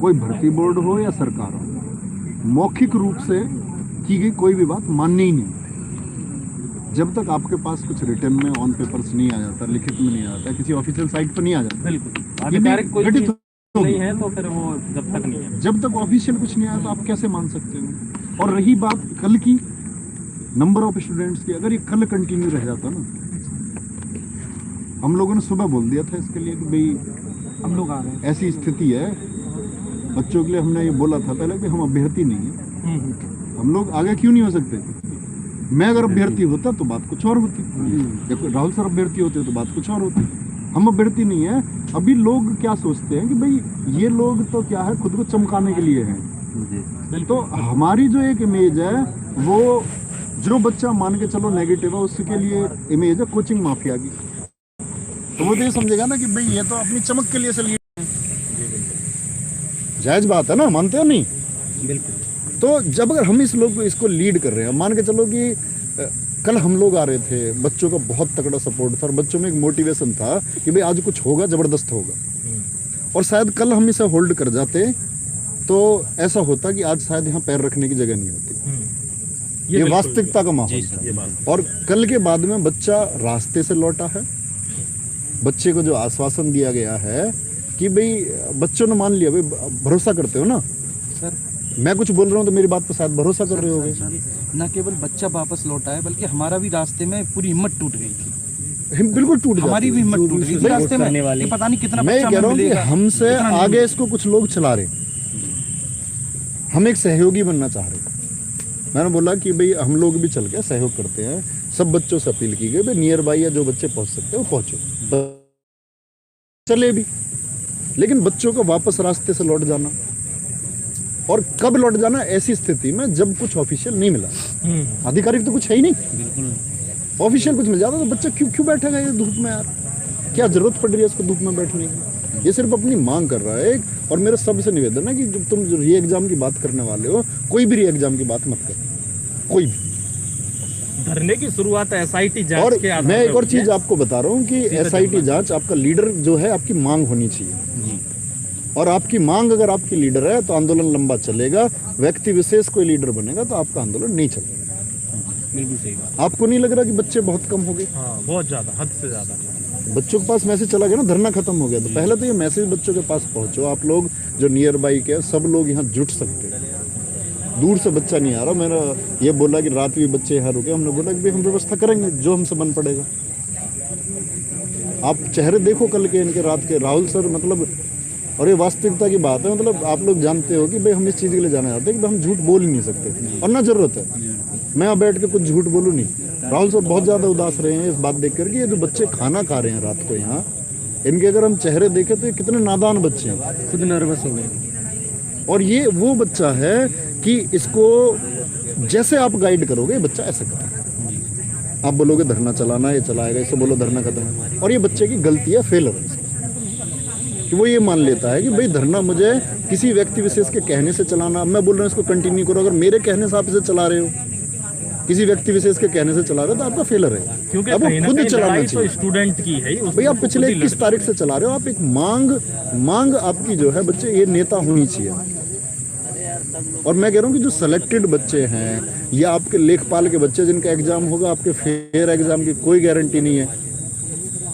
Speaker 1: कोई भर्ती बोर्ड हो या सरकार हो, मौखिक रूप से की गई कोई भी बात माननी ही नहीं जब तक आपके पास कुछ रिटर्न में ऑन पेपर्स नहीं आ जाता, लिखित में नहीं आ जाता, किसी ऑफिशियल साइट पर नहीं आ जाता।
Speaker 9: बिल्कुल नहीं है तो फिर वो जब तक नहीं है,
Speaker 1: जब तक ऑफिशियल कुछ नहीं आया तो आप कैसे मान सकते हो। और रही बात कल की नंबर ऑफ स्टूडेंट्स की, अगर ये कल कंटिन्यू रह जाता ना, हम लोगों ने सुबह बोल दिया था इसके लिए कि भाई हम लोग आ रहे हैं, ऐसी स्थिति है बच्चों के लिए। हमने ये बोला था पहले कि हम अभ्यर्थी नहीं है, हम लोग आगे क्यों नहीं हो सकते। मैं अगर अभ्यर्थी होता तो बात कुछ और होती, राहुल सर अभ्यर्थी होते तो बात कुछ और होती। हम अभ्यर्थी नहीं है। अभी लोग क्या सोचते हैं कि भाई ये लोग तो क्या है, खुद को चमकाने के लिए हैं। तो हमारी जो एक इमेज है वो, जो बच्चा मान के चलो नेगेटिव है, उसके लिए इमेज है कोचिंग माफिया की। तो वो तो ये समझेगा ना कि भाई ये तो अपनी चमक के लिए से लीड है। जायज बात है ना, मानते हो नहीं?
Speaker 2: बिल्कुल।
Speaker 1: तो जब अगर हम इस लोग को इसको लीड कर रहे हैं, मान के चलो कि कल हम लोग आ रहे थे, बच्चों का बहुत तगड़ा सपोर्ट था और बच्चों में एक मोटिवेशन था कि भाई आज कुछ होगा, जबरदस्त होगा। और शायद कल हम इसे होल्ड कर जाते तो ऐसा होता कि आज शायद यहाँ पैर रखने की जगह नहीं होती। ये वास्तविकता का माहौल था। और कल के बाद में बच्चा रास्ते से लौटा है। बच्चे को जो आश्वासन दिया गया है कि भाई बच्चों ने मान लिया, भाई भरोसा करते हो ना
Speaker 3: सर,
Speaker 1: मैं कुछ बोल रहा हूँ तो मेरी बात पर शायद भरोसा कर रहे होगे।
Speaker 3: न केवल बच्चा वापस लौटा है बल्कि हमारा भी रास्ते में पूरी हिम्मत टूट गई थी।
Speaker 1: बिल्कुल टूट जाती है।
Speaker 3: हमारी भी हिम्मत टूट गई थी रास्ते में। ये पता नहीं कितना
Speaker 1: मैं कह रहा हूँ कि हमसे आगे इसको कुछ लोग चला रहे, हम एक सहयोगी बनना चाह रहे। मैंने बोला कि भाई हम लोग भी चल के सहयोग करते हैं। सब बच्चों से अपील की गई भाई नियर बाई या जो बच्चे पहुंच सकते हैं वो पहुंचो, चले भी। लेकिन बच्चों को वापस रास्ते से लौट जाना, और कब लौट जाना, ऐसी स्थिति में जब कुछ ऑफिशियल नहीं मिला। आधिकारिक तो कुछ है ही नहीं, ऑफिशियल कुछ मिल जाता तो बच्चा क्यों बैठेगा ये धूप में यार, क्या जरूरत पड़ रही है इसको धूप में बैठने की। ये सिर्फ अपनी मांग कर रहा है। और मेरा सबसे निवेदन है कि जब तुम री एग्जाम की बात करने वाले हो, कोई भी री एग्जाम की बात मत करो, कोई भी।
Speaker 9: धरने की शुरुआत SIT जांच
Speaker 1: और
Speaker 9: के आधार
Speaker 1: मैं एक और
Speaker 9: पर
Speaker 1: चीज आपको बता रहा हूँ कि SIT जांच, आपका लीडर जो है आपकी मांग होनी चाहिए। और आपकी मांग अगर आपकी लीडर है तो आंदोलन लंबा चलेगा। व्यक्ति विशेष कोई लीडर बनेगा तो आपका आंदोलन नहीं चलेगा।
Speaker 9: बिल्कुल सही बात।
Speaker 1: आपको नहीं लग रहा कि बच्चे बहुत कम हो गए?
Speaker 9: हाँ, बहुत ज्यादा, हद से ज्यादा।
Speaker 1: बच्चों के पास मैसेज चला गया ना, धरना खत्म हो गया। तो पहले तो ये मैसेज बच्चों के पास पहुंचो। आप लोग जो नियर बाई के सब लोग यहाँ जुट सकते हैं। दूर से बच्चा नहीं आ रहा। मैंने ये बोला कि रात भी बच्चे यहाँ रुके, हमने बोला कि भाई हम व्यवस्था करेंगे जो हमसे बन पड़ेगा। आप चेहरे देखो कल के इनके, रात के। राहुल सर मतलब, और ये वास्तविकता की बात है, मतलब आप लोग जानते हो कि भाई हम इस चीज़ के लिए जाना चाहते हैं कि हम झूठ बोल ही नहीं सकते और ना जरूरत है। मैं यहाँ बैठ के कुछ झूठ बोलूँ नहीं। राहुल सर बहुत ज़्यादा उदास रहे हैं इस बात देख कर कि ये जो बच्चे खाना खा रहे हैं रात को यहाँ, इनके अगर हम चेहरे देखें तो ये कितने नादान बच्चे हैं,
Speaker 2: खुद नर्वस हो गए।
Speaker 1: और ये वो बच्चा है कि इसको जैसे आप गाइड करोगे बच्चा ऐसा करेगा। आप बोलोगे धरना चलाना, ये चलाएगा। इसे बोलो धरना खत्म है। और ये बच्चे की गलती है, फेलर है कि वो ये मान लेता है कि भाई धरना मुझे किसी व्यक्ति विशेष के कहने से चलाना। मैं बोल रहा हूँ इसको कंटिन्यू करो, अगर मेरे कहने से आप इसे चला रहे हो किसी व्यक्ति विशेष के कहने से चला रहे हो तो आपका फेलर है,
Speaker 9: क्योंकि
Speaker 1: अब वो
Speaker 9: कहीं ना
Speaker 1: खुद
Speaker 9: कहीं
Speaker 1: चलाना
Speaker 9: लड़ाई
Speaker 1: चाहिए।
Speaker 9: तो स्टूडेंट की है,
Speaker 1: भाई आप पिछले 21 तारीख से चला रहे हो, आप एक मांग आपकी जो है बच्चे ये नेता होनी चाहिए। और मैं कह रहा हूँ कि जो सेलेक्टेड बच्चे हैं या आपके लेखपाल के बच्चे जिनका एग्जाम होगा, आपके फेयर एग्जाम की कोई गारंटी नहीं है।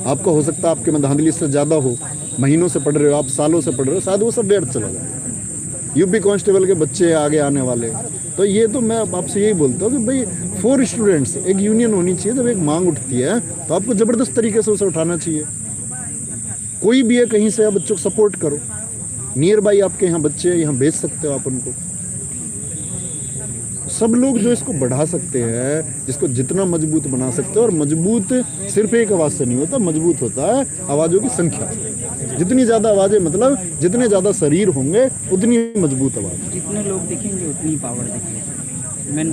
Speaker 1: आपका हो सकता है आपके में धांधली से ज़्यादा हो, महीनों से पढ़ रहे हो आप, सालों से पढ़ रहे हो, शायद वो सब व्यर्थ चला जाए। यूपी कांस्टेबल के बच्चे आगे आने वाले, तो ये तो मैं आपसे यही बोलता हूँ कि भाई फॉर स्टूडेंट्स एक यूनियन होनी चाहिए। जब एक मांग उठती है तो आपको ज़बरदस्त तरीके से उसे उठाना चाहिए। कोई भी है कहीं से, आप बच्चों को सपोर्ट करो। नियर बाई आपके यहाँ बच्चे यहाँ भेज सकते हो आप उनको। सब लोग जो इसको बढ़ा सकते हैं, इसको जितना मजबूत बना सकते हैं, और मजबूत सिर्फ एक आवाज़ से नहीं होता, मजबूत होता है आवाज़ों की संख्या। जितनी ज़्यादा आवाज़ें, मतलब जितने ज़्यादा शरीर होंगे उतनी मजबूत आवाज़।
Speaker 6: जितने लोग दिखेंगे उतनी पावर दिखेगी।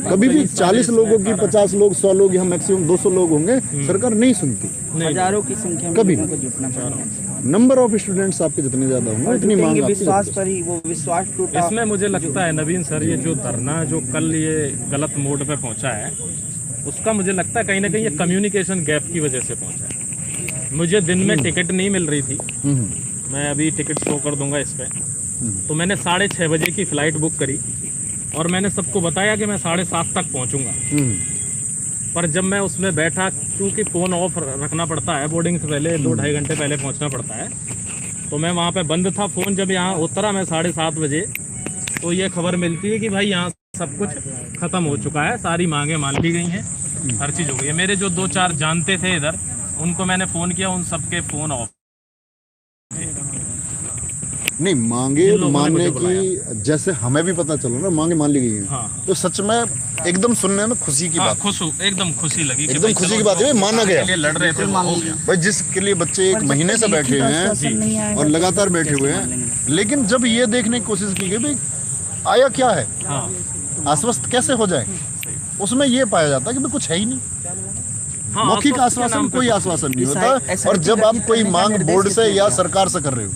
Speaker 1: कभी भी 40 लोगों की 50 लोग 100 लोग यहाँ मैक्सिमम 200 लोग होंगे, सरकार नहीं सुनती।
Speaker 6: हजारों की संख्या में
Speaker 1: कभी
Speaker 6: लोगों को जुटना पड़ेगा।
Speaker 1: नंबर ऑफ स्टूडेंट्स आपके जितने ज्यादा होंगे उतनी मांग आपकी
Speaker 6: विश्वास
Speaker 1: ज्यादा।
Speaker 6: पर ही वो विश्वास टूटा।
Speaker 9: इसमें मुझे लगता है नवीन सर, ये जो धरना जो कल ये गलत मोड पे पहुंचा है, उसका मुझे लगता है कहीं ना कहीं ये कम्युनिकेशन गैप की वजह से पहुंचा है। मुझे दिन में टिकट नहीं मिल रही थी, मैं अभी टिकट शो कर दूंगा इस पे। तो मैंने 6:30 बजे की फ्लाइट बुक करी और मैंने सबको बताया कि मैं 7:30 तक पहुंचूंगा। पर जब मैं उसमें बैठा, क्योंकि फ़ोन ऑफ रखना पड़ता है, बोर्डिंग से पहले 2-2.5 घंटे पहले पहुंचना पड़ता है, तो मैं वहाँ पे बंद था फ़ोन। जब यहाँ उतरा मैं 7:30 बजे, तो ये खबर मिलती है कि भाई यहाँ सब कुछ ख़त्म हो चुका है, सारी मांगें मान ली गई हैं, हर चीज़ हो गई है। मेरे जो 2-4 जानते थे इधर, उनको मैंने फ़ोन किया, उन सबके फ़ोन ऑफ।
Speaker 1: नहीं, मांगे मानने की जैसे हमें भी पता चला ना, मांगे मान ली गई हैं।
Speaker 9: हाँ।
Speaker 1: तो सच में एकदम सुनने में खुशी की बात,
Speaker 9: एकदम खुशी लगी,
Speaker 1: एकदम खुशी की बात है, माना गया।
Speaker 9: लड़ रहे थे, हो गया।
Speaker 1: भाई जिसके लिए बच्चे 1 महीने से बैठे हैं और लगातार बैठे हुए हैं, लेकिन जब ये देखने की कोशिश की गई भाई आया क्या है, आश्वस्त कैसे हो जाए, उसमें ये पाया जाता है कि भाई कुछ है ही नहीं। मौखिक आश्वासन, कोई आश्वासन नहीं होता। और जब आप कोई मांग बोर्ड से या सरकार से कर रहे हो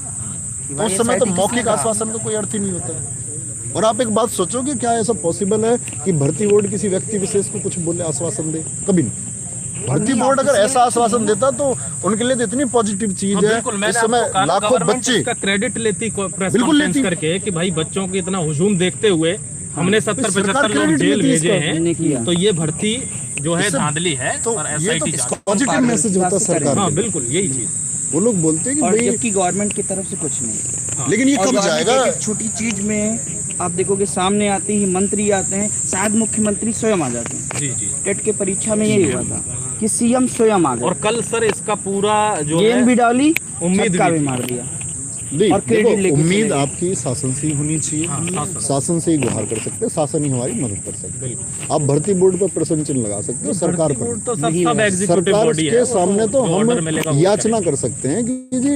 Speaker 1: तो उस समय तो मौखिक आश्वासन का कोई अर्थ ही नहीं होता। और आप एक बात सोचो कि क्या ऐसा पॉसिबल है कि भर्ती बोर्ड किसी व्यक्ति विशेष को कुछ बोले, आश्वासन दे? कभी नहीं। भर्ती बोर्ड अगर ऐसा आश्वासन देता तो उनके लिए तो इतनी पॉजिटिव चीज है। इस समय लाखों बच्चे
Speaker 9: क्रेडिट लेती बिल्कुल करके कि भाई बच्चों की इतना हुजूम देखते हुए हमने 70-75 लोग जेल भेजे हैं, तो ये भर्ती जो है धांधली है।
Speaker 1: तो ये तो पॉजिटिव मैसेज होता है सरकार।
Speaker 9: हाँ बिल्कुल, यही चीज
Speaker 1: वो लोग बोलते हैं कि
Speaker 6: भाई, जबकि गवर्नमेंट की तरफ से कुछ नहीं।
Speaker 1: लेकिन ये कब जाएगा?
Speaker 6: छोटी चीज में आप देखोगे सामने आते ही मंत्री आते हैं, शायद मुख्यमंत्री स्वयं आ जाते हैं।
Speaker 9: जी।
Speaker 6: टेट के परीक्षा में यही हुआ था कि सीएम स्वयं आ गए
Speaker 9: और कल सर इसका पूरा जो
Speaker 6: गेम भी डाली,
Speaker 9: उम्मीद
Speaker 6: भी मार दिया।
Speaker 1: और देखो, उम्मीद आपकी शासन से ही होनी चाहिए। शासन से ही गुहार कर सकते हैं, शासन ही हमारी मदद कर सकते हैं। आप भर्ती बोर्ड पर प्रश्न चिन्ह लगा सकते हो, सरकार पर।
Speaker 9: तो
Speaker 1: सरकार के सामने तो हम याचना कर सकते हैं कि जी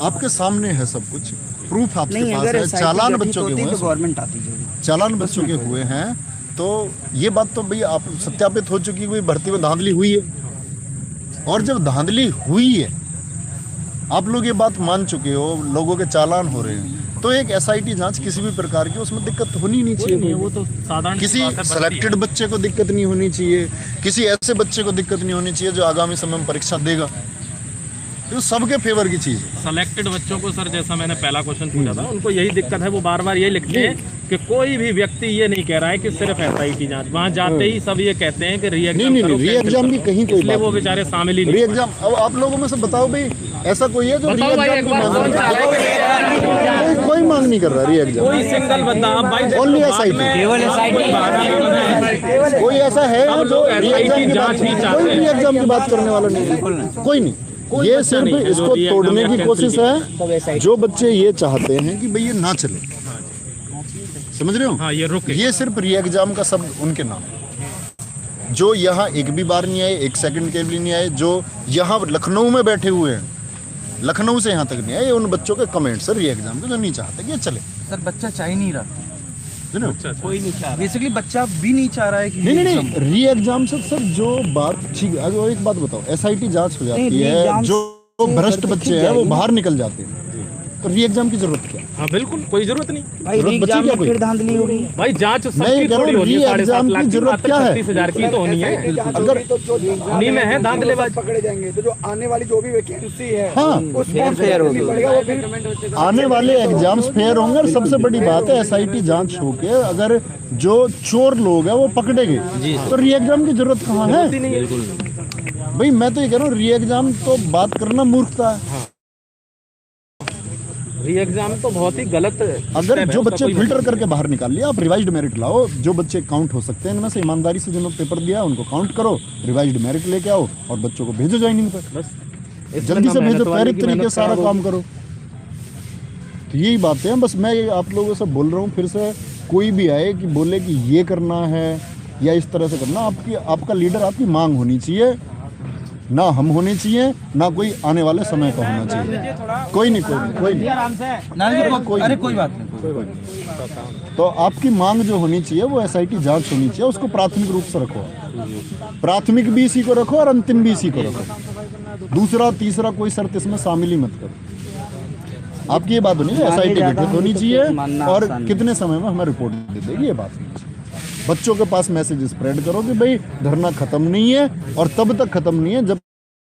Speaker 1: आपके सामने है सब कुछ, प्रूफ आपके पास है, चालान बच्चों के हुए,
Speaker 6: गवर्नमेंट आती
Speaker 1: चालान बच्चों के हुए हैं, तो ये बात तो भैया आप सत्यापित हो चुकी है, भर्ती में धांधली हुई है। और जब धांधली हुई है, आप लोग ये बात मान चुके हो, लोगों के चालान हो रहे हैं, तो एक SIT जांच किसी भी प्रकार की उसमें दिक्कत होनी नहीं चाहिए।
Speaker 9: वो तो साधारण
Speaker 1: किसी सेलेक्टेड बच्चे को दिक्कत नहीं होनी चाहिए, किसी ऐसे बच्चे को दिक्कत नहीं होनी चाहिए जो आगामी समय में परीक्षा देगा। तो सबके फेवर की चीज है।
Speaker 9: सेलेक्टेड बच्चों को सर, जैसा मैंने पहला क्वेश्चन पूछा था, उनको यही दिक्कत है। वो बार बार ये लिखते हैं कि कोई भी व्यक्ति ये नहीं कह रहा है कि सिर्फ SIT जांच, वहाँ जाते ही सब ये कहते हैं कि री एग्जाम करो,
Speaker 1: री एग्जाम की कहीं कोई बात
Speaker 9: वो बेचारे शामिल ही नहीं।
Speaker 1: री एग्जाम, अब आप लोगों में से बताओ भाई, ऐसा कोई है जो री एग्जाम की मांग नहीं? कोई मांग नहीं कर रहा री एग्जाम,
Speaker 9: कोई सिंगल बंदा।
Speaker 1: ओनली SIT, कोई ऐसा है जो री एग्जाम की बात करने वाला नहीं, कोई नहीं। ये सिर्फ इसको तोड़ने की कोशिश है। जो बच्चे ये चाहते हैं कि भाई ये ना चले, समझ रहे हो?
Speaker 9: हाँ, ये
Speaker 1: सिर्फ री एग्जाम का शब्द उनके नाम। जो यहाँ एक भी बार नहीं आए, 1 सेकंड के लिए नहीं आए, जो यहाँ लखनऊ में बैठे हुए हैं, लखनऊ से यहाँ तक नहीं आए, उन बच्चों के कमेंट सर री एग्जाम के जो नहीं चाहते कि ये चले।
Speaker 3: सर बच्चा चाह ही नहीं रहा,
Speaker 9: कोई नहीं चाह रहा,
Speaker 3: बेसिकली बच्चा भी नहीं चाह रहा है कि
Speaker 1: नहीं री एग्जाम से सर जो बात ठीक है। और एक बात बताओ, SIT जांच हो जाती है, जो भ्रष्ट बच्चे हैं वो बाहर निकल जाते हैं, तो री एग्जाम की जरूरत क्या है?
Speaker 9: हाँ बिल्कुल, कोई जरूरत नहीं
Speaker 6: भाई
Speaker 1: जरूरत
Speaker 6: री
Speaker 1: बची
Speaker 6: एग्जाम
Speaker 1: क्या
Speaker 6: में
Speaker 1: कोई?
Speaker 6: फिर धांधली होगी
Speaker 9: भाई। जांच
Speaker 1: मैं
Speaker 9: सबकी
Speaker 1: कह रहा
Speaker 9: थोड़ी
Speaker 1: हूँ,
Speaker 9: होनी है,
Speaker 1: री एग्जाम
Speaker 9: 7.5 लाख
Speaker 1: की
Speaker 9: की,
Speaker 1: जरूरत
Speaker 9: मात्र
Speaker 1: क्या है?
Speaker 9: 36,000 की तो होनी है।
Speaker 1: अगर
Speaker 9: उन्हीं में है धांधलेबाज।
Speaker 7: पकड़े जाएंगे तो जो आने वाली जो भी वैकेंसी है
Speaker 1: हाँ
Speaker 7: उसमें
Speaker 6: फेयर होगी।
Speaker 7: पड़ेगा वो फिर
Speaker 1: आने वाले एग्जाम्स फेयर होंगे। और सबसे बड़ी बात है एसआईटी जांच होके अगर जो चोर लोग हैं वो पकड़े गए तो री एग्जाम की जरूरत कहाँ है? भाई मैं तो ये कह रहा हूँ री एग्जाम तो बात करना मूर्खता है।
Speaker 9: री एग्जाम तो बहुत ही गलत
Speaker 1: अगर जो बच्चे फिल्टर करके बाहर निकाल लिया, आप रिवाइज्ड मेरिट लाओ। जो बच्चे काउंट हो सकते हैं इनमें से ईमानदारी से जिन्होंने पेपर दिया उनको काउंट करो, रिवाइज्ड मेरिट लेके आओ और बच्चों को भेजो ज्वाइनिंग पर।
Speaker 9: बस
Speaker 1: जल्दी से भेजो, त्वरित तरीके से सारा काम करो। तो यही बातें हैं। बस मैं आप लोगों से बोल रहा हूँ, फिर से कोई भी आए कि बोले कि ये करना है या इस तरह से करना, आपका लीडर, आपकी मांग होनी चाहिए, ना हम होने चाहिए, ना कोई आने वाले समय का होना चाहिए। कोई नहीं
Speaker 3: अरे कोई बात नहीं।
Speaker 1: तो आपकी मांग जो होनी चाहिए वो एसआईटी जांच होनी चाहिए, उसको प्राथमिक रूप से रखो। प्राथमिक भी इसी को रखो और अंतिम भी इसी को रखो। दूसरा तीसरा कोई शर्त इसमें शामिल ही मत करो। आपकी ये बात होनी चाहिए एसआईटी गठित होनी चाहिए और कितने समय में हमें रिपोर्ट दे देगी, ये बात होनी चाहिए। बच्चों के पास मैसेज स्प्रेड करो कि भाई धरना खत्म नहीं है, और तब तक खत्म नहीं है जब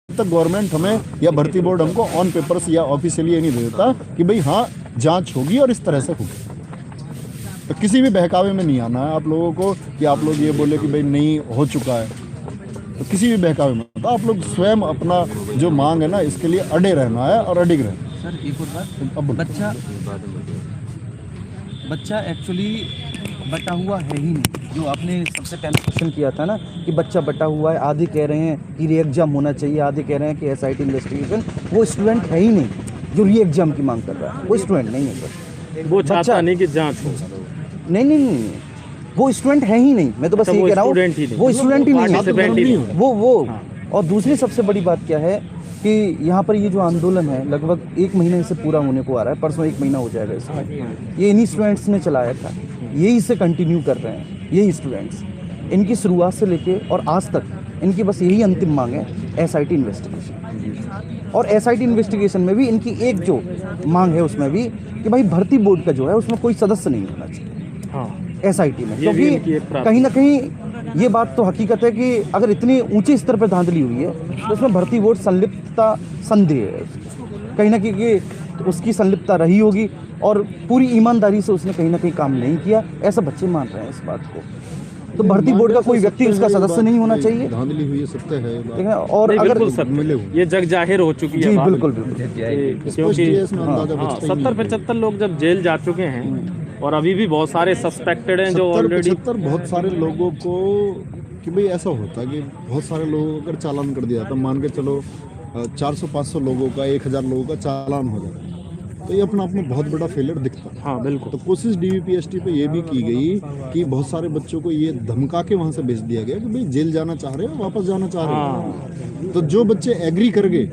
Speaker 1: तक गवर्नमेंट हमें या भर्ती बोर्ड हमको ऑन पेपर्स या ऑफिशियली ये नहीं दे देता कि भाई हाँ जांच होगी और इस तरह से होगी। तो किसी भी बहकावे में नहीं आना है आप लोगों को कि आप लोग ये बोले कि भाई नहीं हो चुका है। तो किसी भी बहकावे में तो आप लोग स्वयं अपना जो मांग है ना इसके लिए अड़े रहना है और अडिग रहना।
Speaker 3: सर एक और बात, बच्चा एक्चुअली बटा हुआ है ही नहीं। जो आपने सबसे पहले क्वेश्चन किया था ना कि बच्चा बटा हुआ है, आधे कह रहे हैं कि री एग्जाम होना चाहिए, आधे कह रहे हैं कि एसआईटी इन्वेस्टिगेशन। वो स्टूडेंट है ही नहीं जो री एग्जाम की मांग कर रहा है, वो स्टूडेंट नहीं है सर।
Speaker 9: वो चाहता नहीं कि जांच हो।
Speaker 3: नहीं, वो स्टूडेंट है ही नहीं। मैं तो बस ये कह रहा हूँ वो स्टूडेंट ही नहीं है वो। और दूसरी सबसे बड़ी बात क्या है कि यहाँ पर ये जो आंदोलन है लगभग 1 महीने से पूरा होने को आ रहा है, परसों 1 महीना हो जाएगा इसमें। ये इन्हीं स्टूडेंट्स ने चलाया था, यही इसे कंटिन्यू कर रहे हैं यही स्टूडेंट्स। इनकी शुरुआत से लेके और आज तक इनकी बस यही अंतिम मांग है एसआईटी इन्वेस्टिगेशन। और एसआईटी इन्वेस्टिगेशन में भी इनकी एक जो मांग है उसमें भी कि भाई भर्ती बोर्ड का जो है उसमें कोई सदस्य नहीं होना चाहिए एसआईटी में। क्योंकि कहीं ना कहीं ये बात तो हकीकत है कि अगर इतनी ऊंचे स्तर पर धांधली हुई है तो उसमें भर्ती बोर्ड संलिप्तता संदेह है, कहीं ना कहीं उसकी संलिप्तता रही होगी और पूरी ईमानदारी से उसने कहीं ना कहीं काम नहीं किया, ऐसा बच्चे मान रहे हैं इस बात को। तो भर्ती बोर्ड का कोई व्यक्ति उसका सदस्य नहीं होना चाहिए।
Speaker 1: धांधली हुई सत्य है
Speaker 3: ठीक है। और अगर
Speaker 9: ये जग जाहिर हो चुकी है,
Speaker 3: बिल्कुल
Speaker 9: क्योंकि 70-75 लोग जब जेल जा चुके हैं और अभी भी बहुत सारे सस्पेक्टेड हैं जो ऑलरेडी।
Speaker 1: बहुत सारे लोगों को कि भाई ऐसा होता है कि बहुत सारे लोगों को अगर चालान कर दिया जाता, मान के चलो 400-500 लोगों का 1000 लोगों का चालान हो जाता, तो ये अपना आप में बहुत बड़ा फेलियर दिखता है।
Speaker 9: हाँ बिल्कुल।
Speaker 1: तो कोशिश डीवीपीएसटी पे ये भी की गई कि बहुत सारे बच्चों को ये धमका के वहाँ से भेज दिया गया कि भाई जेल जाना चाह रहे हो, वापस जाना चाह रहे हो। तो जो बच्चे एग्री कर गए,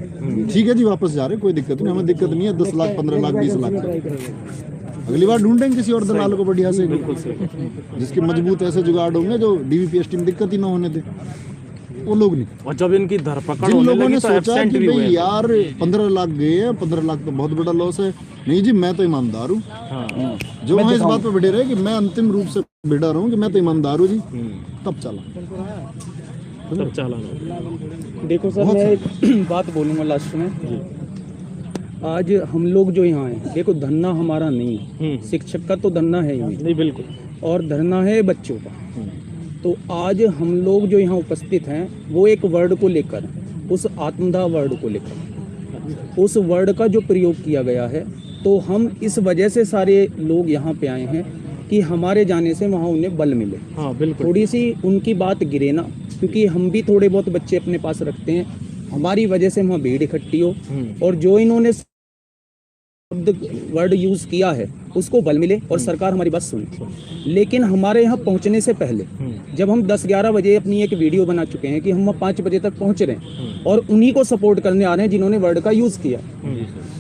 Speaker 1: ठीक है जी वापस जा रहे, कोई दिक्कत नहीं, हमें दिक्कत नहीं है 10 लाख 15 लाख 20 लाख का। अगली बार ढूंढेंगे किसी और दलाल को बढ़िया से, जिसके मजबूत ऐसे जुगाड़ होंगे जो डीवीपीएसटी में दिक्कत ही ना होने दे। वो लोग नहीं।
Speaker 9: और जब इनकी धरपकड़
Speaker 1: जिन
Speaker 9: होने
Speaker 1: लोगों
Speaker 9: लगी
Speaker 1: ने
Speaker 9: तो
Speaker 1: सोचा कि भाई यार 15 लाख गए हैं, 15 लाख तो बहुत बड़ा लॉस है, नहीं जी मैं तो ईमानदार हूँ। जो वहाँ इस बात पे बैठे रहे कि मैं अंतिम रूप से बैठा रहा हूँ कि मैं तो ईमानदार हूँ जी, तब चला।
Speaker 2: देखो सर, मैं एक बात बोलूँगा लास्ट में। आज हम लोग जो यहाँ हैं, देखो धरना हमारा नहीं है, शिक्षक का तो धरना है ही नहीं, बिल्कुल, और धरना है बच्चों का। तो आज हम लोग जो यहाँ उपस्थित हैं वो एक वर्ड को लेकर, उस आत्मदाह वर्ड को लेकर, उस वर्ड का जो प्रयोग किया गया है, तो हम इस वजह से सारे लोग यहाँ पे आए हैं कि हमारे जाने से वहाँ उन्हें बल मिले। हाँ बिल्कुल। थोड़ी सी उनकी बात गिरे ना, क्योंकि हम भी थोड़े बहुत बच्चे अपने पास रखते हैं, हमारी वजह से वहाँ भीड़ इकट्ठी हो और जो इन्होंने वर्ड यूज किया है उसको बल मिले और सरकार हमारी बात सुने। लेकिन हमारे यहाँ पहुँचने से पहले जब हम 10-11 बजे अपनी एक वीडियो बना चुके हैं कि हम 5 बजे तक पहुँच रहे हैं और उन्हीं को सपोर्ट करने आ रहे हैं जिन्होंने वर्ड का यूज किया।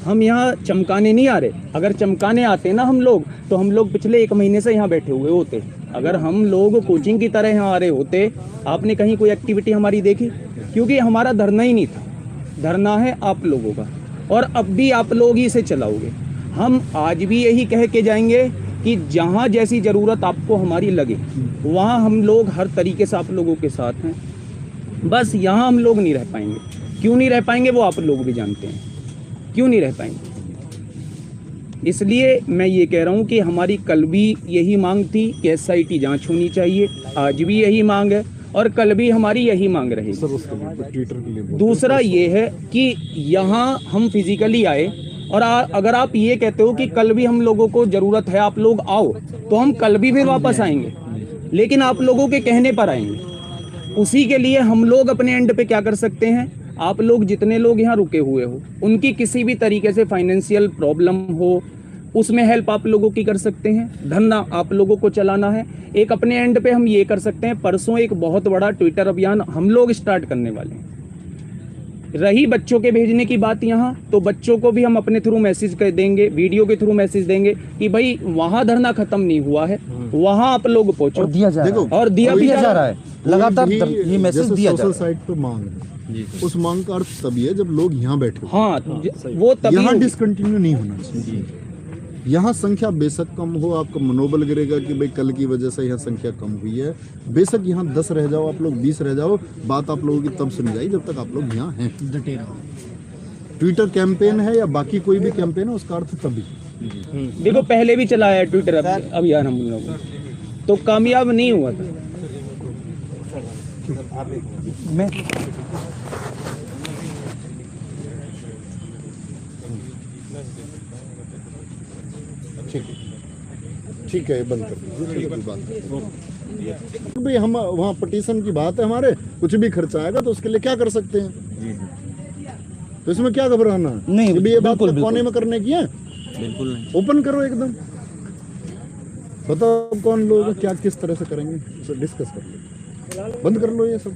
Speaker 2: हम यहाँ चमकाने नहीं आ रहे। अगर चमकाने आते ना हम लोग, तो हम लोग पिछले 1 महीने से यहाँ बैठे हुए होते। अगर हम लोग कोचिंग की तरह यहाँ आ रहे होते, आपने कहीं कोई एक्टिविटी हमारी देखी? क्योंकि हमारा धरना ही नहीं था। धरना है आप लोगों का और अब भी आप लोग ही इसे चलाओगे। हम आज भी यही कह के जाएंगे कि जहाँ जैसी ज़रूरत आपको हमारी लगे वहाँ हम लोग हर तरीके से आप लोगों के साथ हैं। बस यहाँ हम लोग नहीं रह पाएंगे। क्यों नहीं रह पाएंगे वो आप लोग भी जानते हैं, क्यों नहीं रह पाएंगे। इसलिए मैं ये कह रहा हूँ कि हमारी कल भी यही मांग थी कि SIT जांच होनी चाहिए, आज भी यही मांग है और कल भी हमारी यही मांग रहेगी। दूसरा ये है कि यहाँ हम फिजिकली आए और अगर आप ये कहते हो कि कल भी हम लोगों को ज़रूरत है, आप लोग आओ, तो हम कल भी फिर वापस आएंगे, लेकिन आप लोगों के कहने पर आएंगे। उसी के लिए हम लोग अपने एंड पे क्या कर सकते हैं, आप लोग जितने लोग यहाँ रुके हुए हो उनकी किसी भी तरीके से फाइनेंशियल प्रॉब्लम हो उसमें हेल्प आप लोगों की कर सकते हैं। धरना आप लोगों को चलाना है। एक अपने एंड पे हम ये कर सकते हैं, परसों एक बहुत बड़ा ट्विटर अभियान हम लोग स्टार्ट करने वाले हैं। रही बच्चों के भेजने की बात यहाँ, तो बच्चों को भी हम अपने थ्रू मैसेज कर देंगे, वीडियो के थ्रू मैसेज देंगे कि भाई वहाँ धरना खत्म नहीं हुआ है, वहाँ आप लोग पहुँचो।
Speaker 3: और दिया जा रहा है,
Speaker 2: और दिया भी जा रहा है
Speaker 3: लगातार ये मैसेज दिया जा रहा है।
Speaker 1: साइट पे मांग है, उस मांग का अर्थ तभी है जब लोग यहाँ बैठे।
Speaker 2: हाँ, वो तभी
Speaker 1: यहाँ डिसकंटिन्यू नहीं होना चाहिए। यहाँ संख्या बेशक कम हो, आपका मनोबल गिरेगा कि भाई कल की वजह से यहाँ संख्या कम हुई है। बेशक यहाँ 10 रह जाओ, आप लोग 20 रह जाओ, बात आप लोगों की तब सुनी जाएगी जब तक आप लोग यहाँ हैं। ट्विटर कैंपेन है या बाकी कोई भी कैंपेन है, उसका अर्थ तभी।
Speaker 2: देखो पहले भी चलाया है ट्विटर अभियान हम लोगों, तो कामयाब नहीं हुआ था।
Speaker 3: मैं
Speaker 1: ठीक है, बंद कर दीजिए भाई। हम वहाँ पटिशन की बात है, हमारे कुछ भी खर्चा आएगा तो उसके लिए क्या कर सकते हैं, तो इसमें क्या घबराना है।
Speaker 3: नहीं,
Speaker 1: ये बात कोने में करने की है,
Speaker 8: बिल्कुल नहीं।
Speaker 1: ओपन करो एकदम, बताओ कौन लोग क्या किस तरह से करेंगे, डिस्कस कर लो, बंद कर लो ये सब।